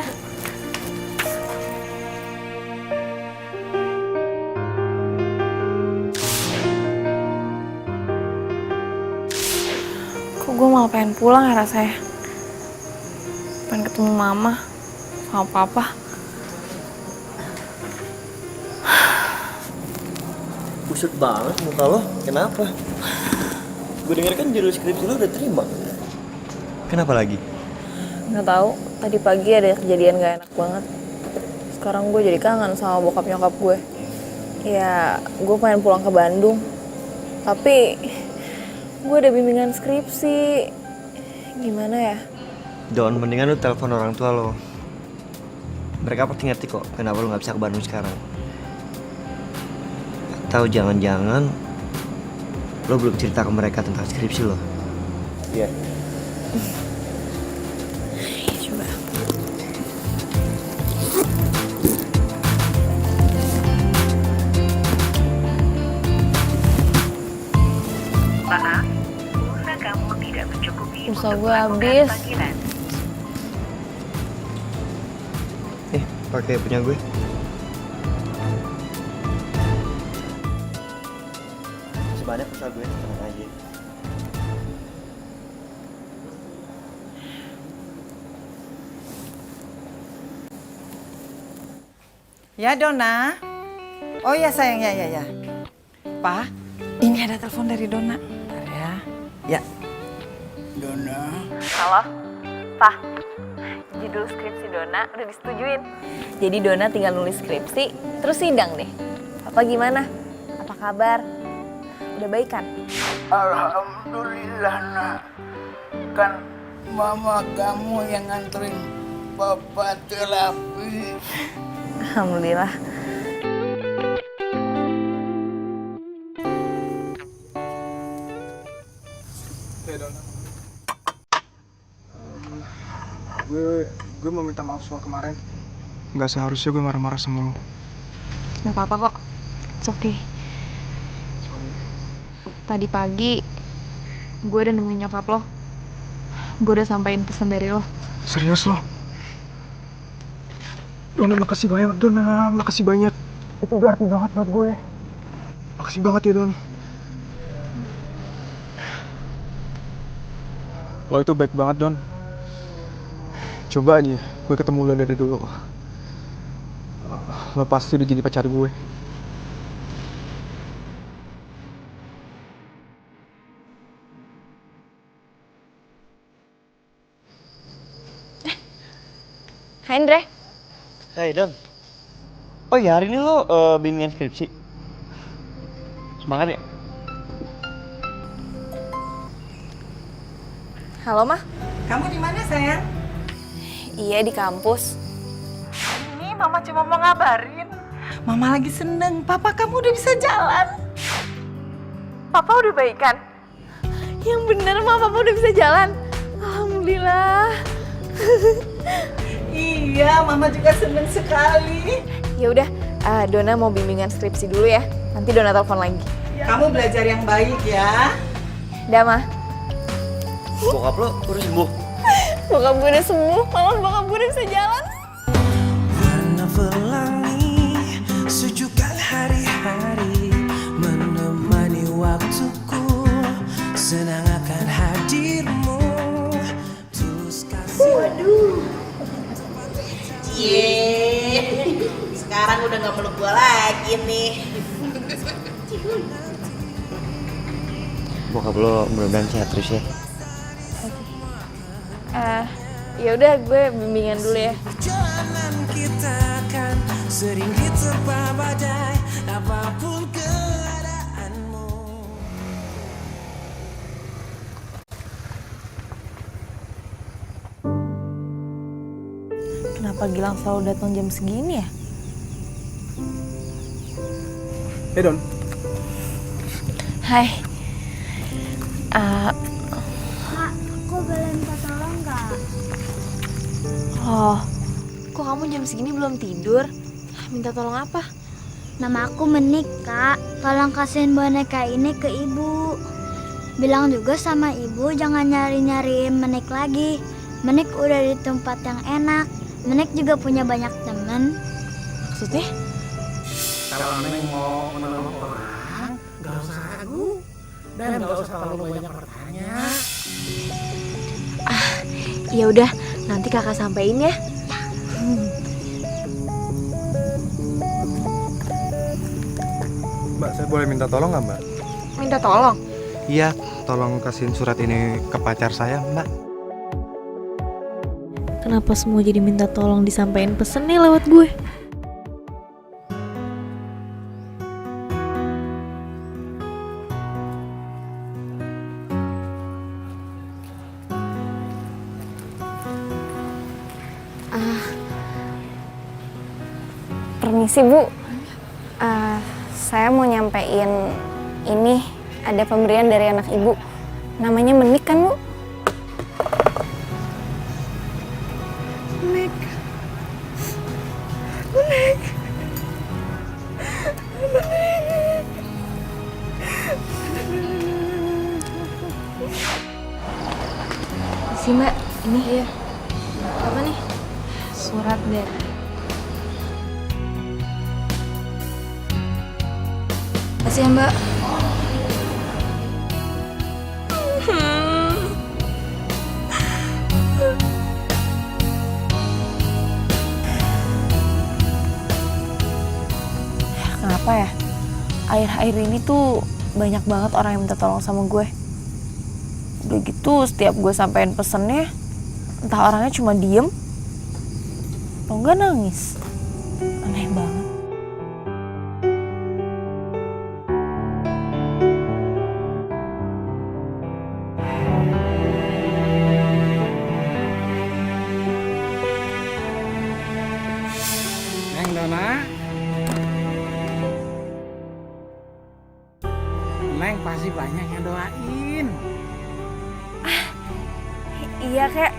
Kok gue malah pengen pulang ya rasanya. Pengen ketemu mama sama papa. Kusut banget muka lo, kenapa? Gue denger kan judul skripsi lo udah terima. Kenapa lagi? Nggak tahu, tadi pagi ada kejadian gak enak banget. Sekarang gue jadi kangen sama bokap nyokap gue. Ya, gue pengen pulang ke Bandung. Tapi gue ada bimbingan skripsi. Gimana ya? Don, mendingan lu telepon orang tua lo. Mereka pasti ngerti kok kenapa lu gak bisa ke Bandung sekarang. Atau jangan-jangan lo belum cerita ke mereka tentang skripsi lo. Iya. Coba. Maaf, pulsa kamu tidak mencukupi Pulsa untuk gue melakukan habis. panggilan. Pakai punya gue. Sebanyak pulsa gue, tenang aja. Ya, Dona. Oh ya sayang, ya. Pa, ini ada telepon dari Dona. Bentar ya. Ya. Dona. Halo, Pak. Judul skripsi Dona udah disetujuin. Jadi Dona tinggal nulis skripsi, terus sidang deh. Apa gimana? Apa kabar? Udah baik kan? Alhamdulillah, nak. Kan mama kamu yang nganterin papa terapi. Alhamdulillah. Ya, Dona. Gue mau minta maaf soal kemarin. Nggak seharusnya gue marah-marah sama lo. Gak apa-apa kok. It's okay. Tadi pagi gue udah nemuin nyokap lo. Gue udah sampein pesan dari lo. Serius lo? Dona, makasih banyak, Dona. Makasih banyak. Itu berarti banget buat gue. Makasih banget ya, Don. Lo itu baik banget, Don. Coba aja gue ketemu lo dari dulu. Lo pasti udah jadi pacar gue. Hai Andre. Hai Don. Oh ya, hari ini lo bimbingan skripsi. Semangat ya? Halo Mah. Kamu di mana sayang? Iya di kampus. Ini Mama cuma mau ngabarin. Mama lagi seneng, Papa kamu udah bisa jalan. Papa udah baikan. Yang bener Mah, Papa udah bisa jalan. Alhamdulillah. Iya, Mama juga seneng sekali. Ya udah, Dona mau bimbingan skripsi dulu ya. Nanti Dona telepon lagi. Kamu belajar yang baik ya. Dah Mah. Bokap lo udah sembuh? Bokap gue udah sembuh, malah bokap gue udah bisa jalan. Warna pelangi, sejukkan hari-hari, menemani waktuku, senang akan hadirmu, tulus kasih. Waduh. Sekarang udah gak meluk gua lagi nih. Bokap lo mudah-mudahan sehat terus ya. Ya udah gue bimbingan dulu ya. Perjalanan kita kan sering diterpa badai, apapun keadaanmu. Kenapa Gilang selalu datang jam segini ya? Hey Don. Hai. Kak, aku boleh minta tolong nggak? Oh, kok kamu jam segini belum tidur? Minta tolong apa? Nama aku Menik, Kak. Tolong kasihin boneka ini ke ibu. Bilang juga sama ibu jangan nyari-nyariin Menik lagi. Menik udah di tempat yang enak. Menik juga punya banyak temen. Maksudnya? Kalau Neng mau menolong orang, gak usah ragu. Dan gak usah terlalu banyak bertanya. Ya udah, nanti kakak sampein ya. Mbak, saya boleh minta tolong nggak, Mbak? Minta tolong? Iya, tolong kasihin surat ini ke pacar saya, Mbak. Kenapa semua jadi minta tolong disampaikan pesennya lewat gue? Permisi Bu, saya mau nyampein ini ada pemberian dari anak ibu. Namanya Menik kan Bu? Menik. Menik. Si Mbak, ini ya. Apa nih? Surat dari Makasih ya Mbak. Kenapa ya? Akhir-akhir ini tuh banyak banget orang yang minta tolong sama gue. Udah gitu setiap gue sampein pesennya, entah orangnya cuma diem atau enggak nangis. Aneh banget. Neng Dona. Neng pasti banyak yang doain. Iya kek,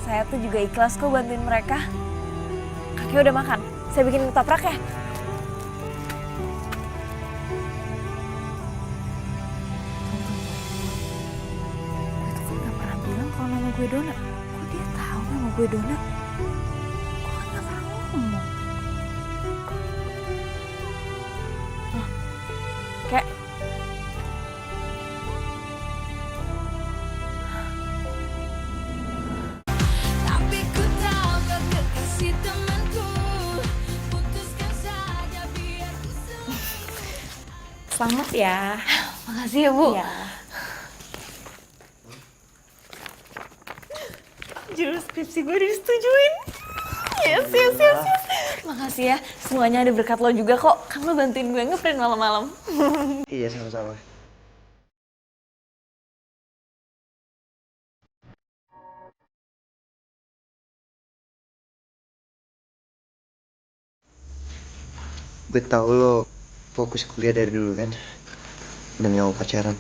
saya tuh juga ikhlas kok bantuin mereka. Kakek udah makan, saya bikin ketoprak ya. Gue tuh kan gak pernah bilang kalau nama gue Dona. Kok dia tahu nama gue Dona? Gue kan gak pernah ngomong. Kek. Selamat ya. Makasih ya, Bu. Iya. Jurus skripsi gue disetujuin. Yes. Makasih ya. Semuanya ada berkat lo juga kok. Kan lo bantuin gue ngeprint malam-malam. Iya, sama-sama. Gue tau lo fokus kuliah dari dulu kan, dan gak mau pacaran.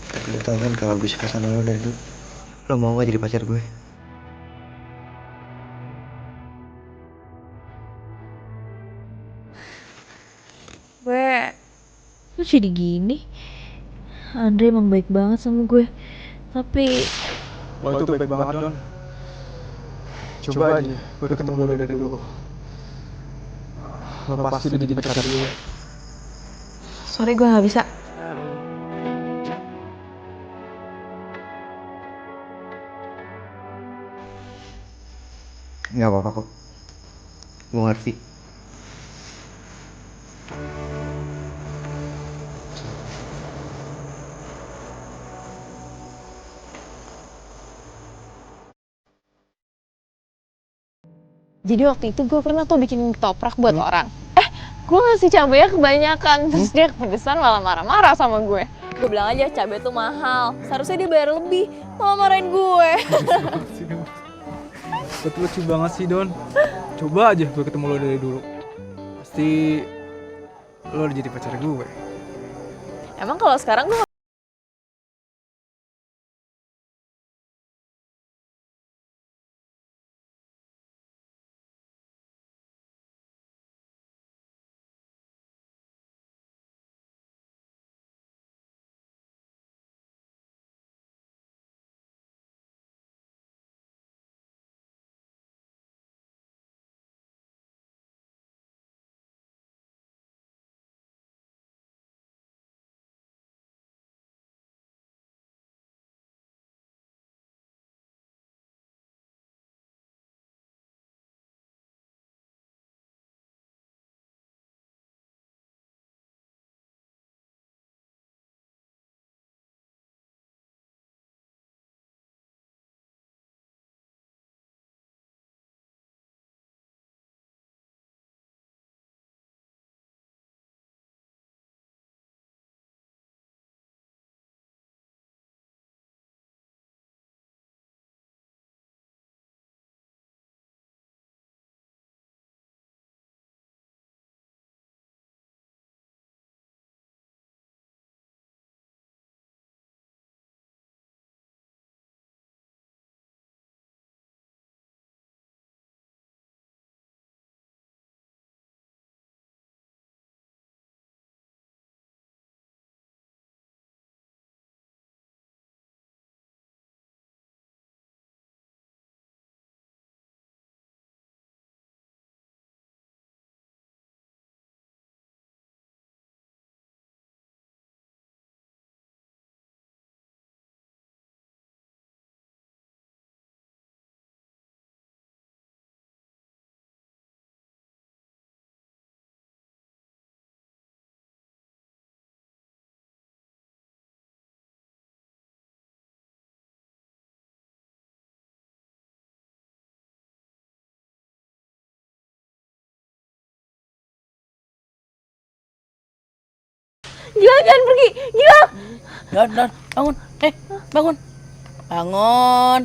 Tapi lo tau kan kalau gue suka sama lo dari dulu. Lo mau gak jadi pacar gue? Gue... Kok jadi gini? Andre emang baik banget sama gue. Tapi... Lo itu baik banget, Don. Coba aja, gue ketemu lo dari dulu. Lo pasti udah jadi pacar gue. Sorry, gue gak bisa. Gak apa-apa kok. Gue ngerti. Jadi waktu itu gue pernah tuh bikin ketoprak buat orang. Gue ngasih cabenya kebanyakan. Terus dia kepedesan malah marah-marah sama gue. Gue bilang aja cabai tuh mahal. Seharusnya dia bayar lebih. Malah marahin gue. Betul lucu banget sih, Don. Coba aja gue ketemu lo dari dulu. Pasti lo udah jadi pacar gue. Emang kalau sekarang gue... Gila, jangan pergi! Gila! Don, bangun. Bangun. Bangun.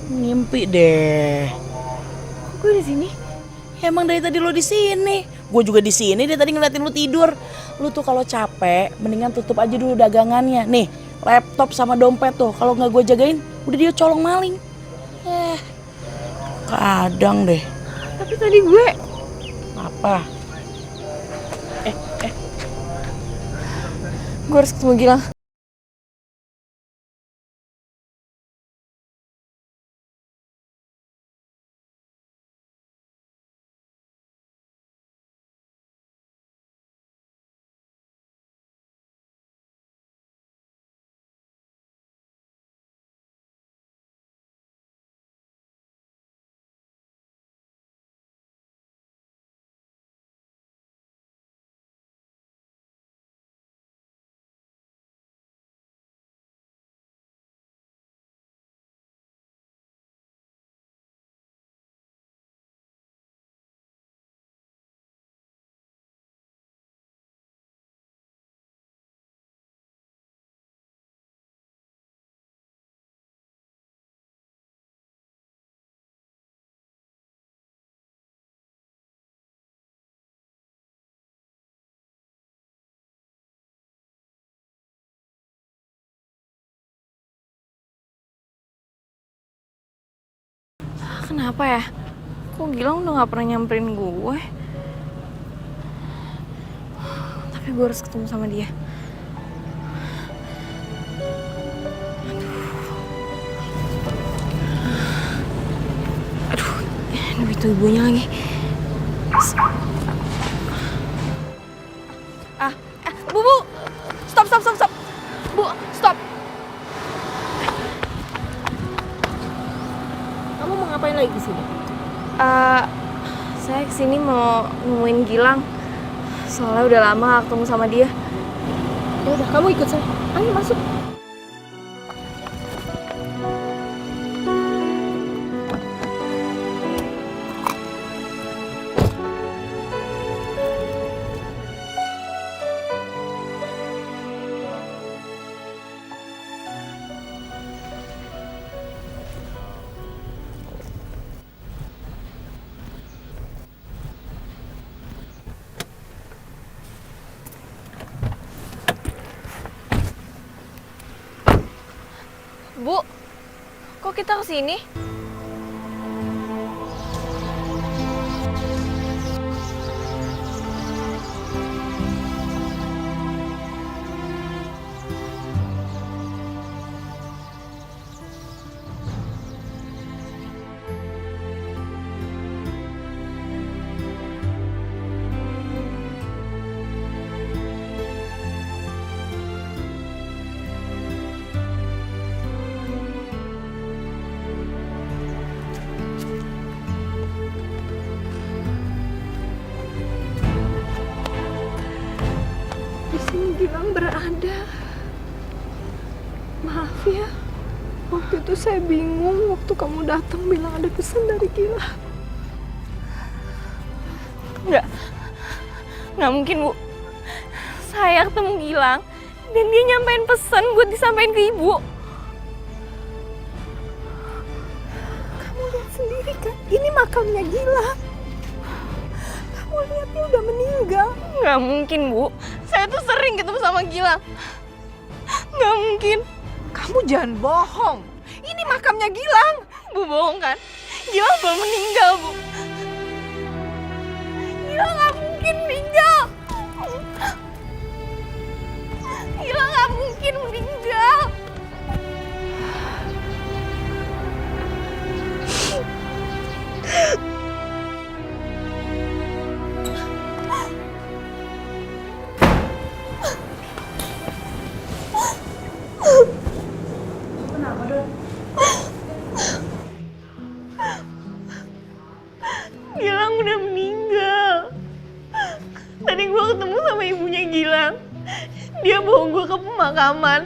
Ngimpi deh. Kok gue di sini? Ya, emang dari tadi lo di sini. Gue juga di sini. Dari tadi ngeliatin lo tidur. Lo tuh kalau capek, mendingan tutup aja dulu dagangannya. Nih, laptop sama dompet tuh. Kalau nggak gue jagain, udah dia colong maling. Kadang deh. Tapi tadi gue... Apa? Gue harus ketemu Gilang. Kenapa ya? Kok Gilang udah gak pernah nyamperin gue? Tapi gue harus ketemu sama dia. Aduh, itu ibunya lagi. Bu, stop. Bu, stop. Kamu mau ngapain lagi di sini? Saya kesini mau nemuin Gilang. Soalnya udah lama gak ketemu sama dia. Ya udah, kamu ikut saya. Ayo masuk. Bu, kok kita kesini? Gilang berada. Maaf ya, waktu itu saya bingung waktu kamu datang bilang ada pesan dari Gilang. Nggak mungkin, Bu. Saya ketemu Gilang dan dia nyampein pesan buat disampaikan ke Ibu. Kamu lihat sendiri kan, ini makamnya Gilang. Kamu lihat dia udah meninggal. Nggak mungkin, Bu. Saya tuh sering ketemu sama Gilang. Nggak mungkin. Kamu jangan bohong. Ini makamnya Gilang. Bu bohong kan? Gilang belum meninggal, Bu. Gilang nggak mungkin meninggal. Gilang nggak mungkin meninggal. Kenapa, Don? Gilang udah meninggal. Tadi gue ketemu sama ibunya Gilang. Dia bawa gue ke pemakaman.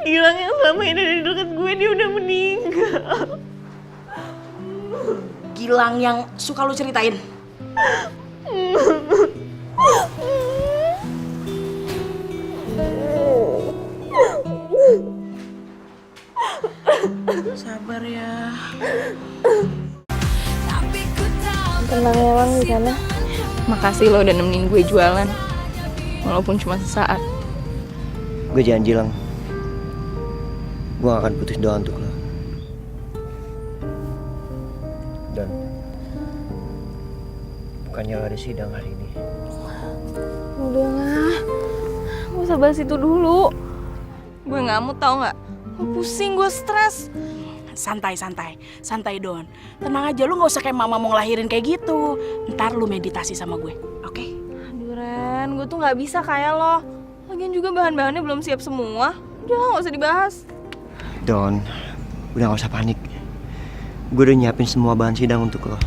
Gilang yang selama ini ada di dekat gue, dia udah meninggal. Gilang yang suka lu ceritain? Sabar ya. Tenang ya Bang di sana. Makasih lo udah nemenin gue jualan, walaupun cuma sesaat. Gue janji Lang, gue gak akan putus doa untuk lo. Dan bukannya lo ada sidang hari ini. Udahlah, gak usah bahas itu dulu. Gue gak mau, tau gak? Gue pusing, gue stres. Santai Don. Tenang aja, lu gak usah kayak mama mau ngelahirin kayak gitu. Ntar lu meditasi sama gue, oke? Aduh Ren, gue tuh gak bisa kayak lo. Lagian juga bahan-bahannya belum siap semua. Udah lah, gak usah dibahas. Don, udah gak usah panik. Gue udah nyiapin semua bahan sidang untuk lo.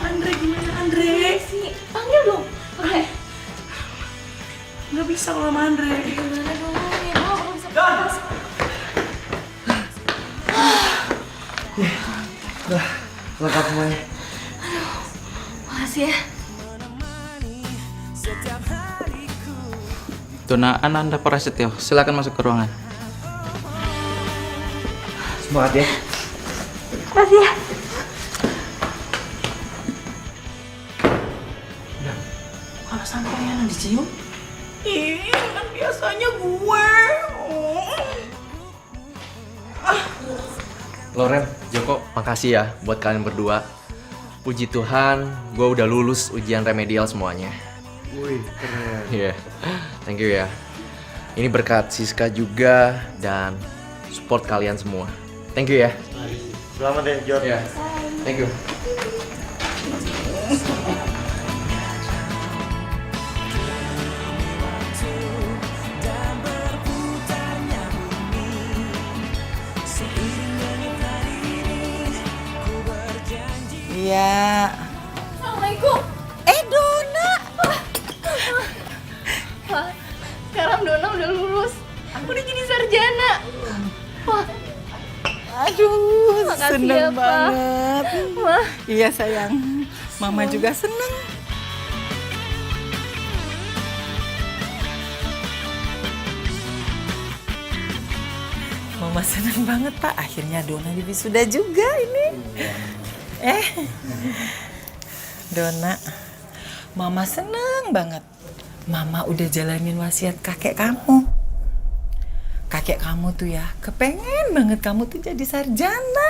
Andre, gimana Andre? Sih, panggil dong. Oke. Gak bisa kalau sama Andre. Gimana dong? Ya, gue bisa bahas. Udah, lengkap semuanya. Makasih ya. Dona Ananda Prasetyo, silakan masuk ke ruangan. Semangat ya. Makasih ya. Kalau sampai yang dicium? Ih, kan biasanya gue. Loren, Joko, makasih ya buat kalian berdua. Puji Tuhan, gue udah lulus ujian remedial semuanya. Wih, keren. Iya, thank you ya. Ini berkat Siska juga dan support kalian semua. Thank you ya. Selamat ya, Jod. Iya, thank you. Iya. Assalamualaikum. Dona. Wah, sekarang Dona udah lulus. Aku udah jadi sarjana. Wah. Aduh, Makasih seneng ya, Pa. banget. Wah. Iya sayang, Mama juga seneng. Mama seneng banget Pak, akhirnya Dona wisuda juga ini. Dona, Mama seneng banget. Mama udah jalanin wasiat kakek kamu. Kakek kamu tuh ya, kepengen banget kamu tuh jadi sarjana.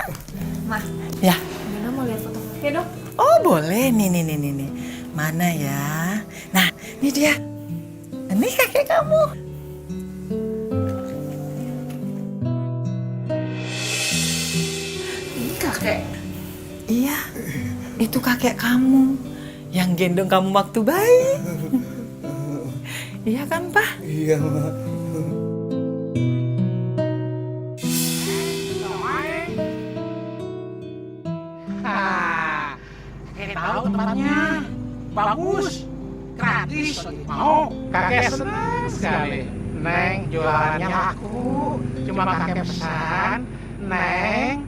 Ma. Ya. Dona mau lihat fotonya dong. Oh boleh, nih. Mana ya? Nah, ini dia. Ini kakek kamu. Ini kakek. Iya, itu kakek kamu yang gendong kamu waktu bayi. Iya kan, Pak? Iya, Mak. Kakek tahu tempatnya. Bagus. Gratis. Mau? Kakek senang sekali. Neng, jualannya laku. Cuma kakek pesan. Neng,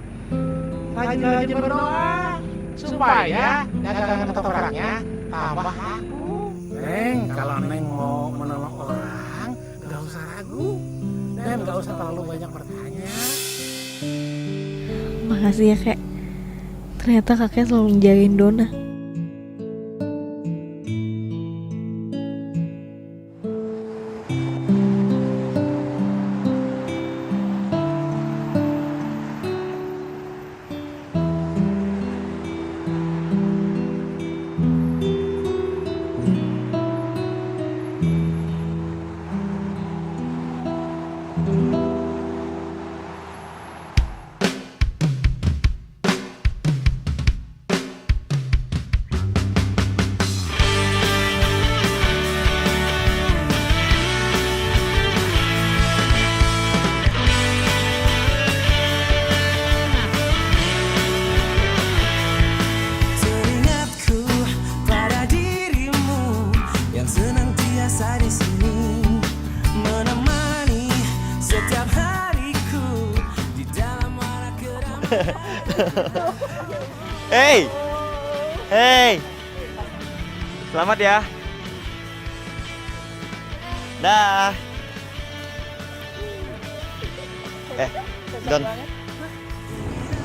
rajin-rajin berdoa. Supaya dagangan ketopraknya tambah laku. Neng, kalau Neng mau menolong orang, gak usah ragu. Dan gak usah terlalu banyak bertanya. Makasih ya, Kek. Ternyata kakek selalu menjagain Dona. Teringatku pada dirimu yang senantiasa di sini menemani setiap hariku di dalam warna kedamaian. Hey, selamat ya. Dah. Don.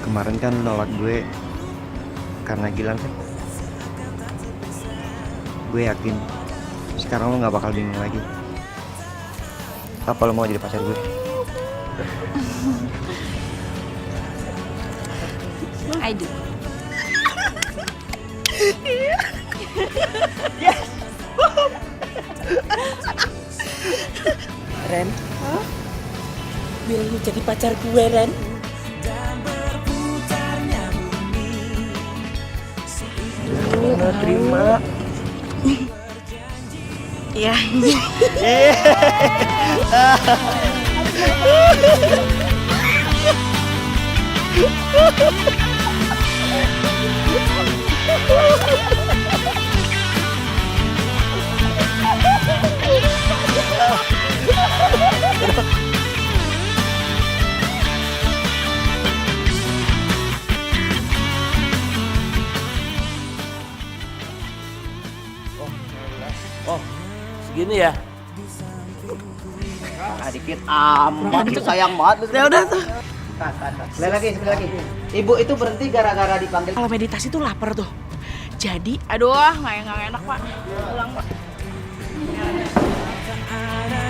Kemarin kan nolak gue karena Gilang kan. Gue yakin sekarang lo nggak bakal bingung lagi. Apa lo mau jadi pacar gue? I do. Yes. Ren, biar lu jadi pacar gue, Ren. Terima. Iya. Oh, segini ya? Dikit amat, itu sayang banget. Udah tuh. Sekali lagi. Ibu itu berhenti gara-gara dipanggil. Kalau meditasi tuh lapar tuh. Jadi, aduh, nggak enak Pak. Pulang Pak. ada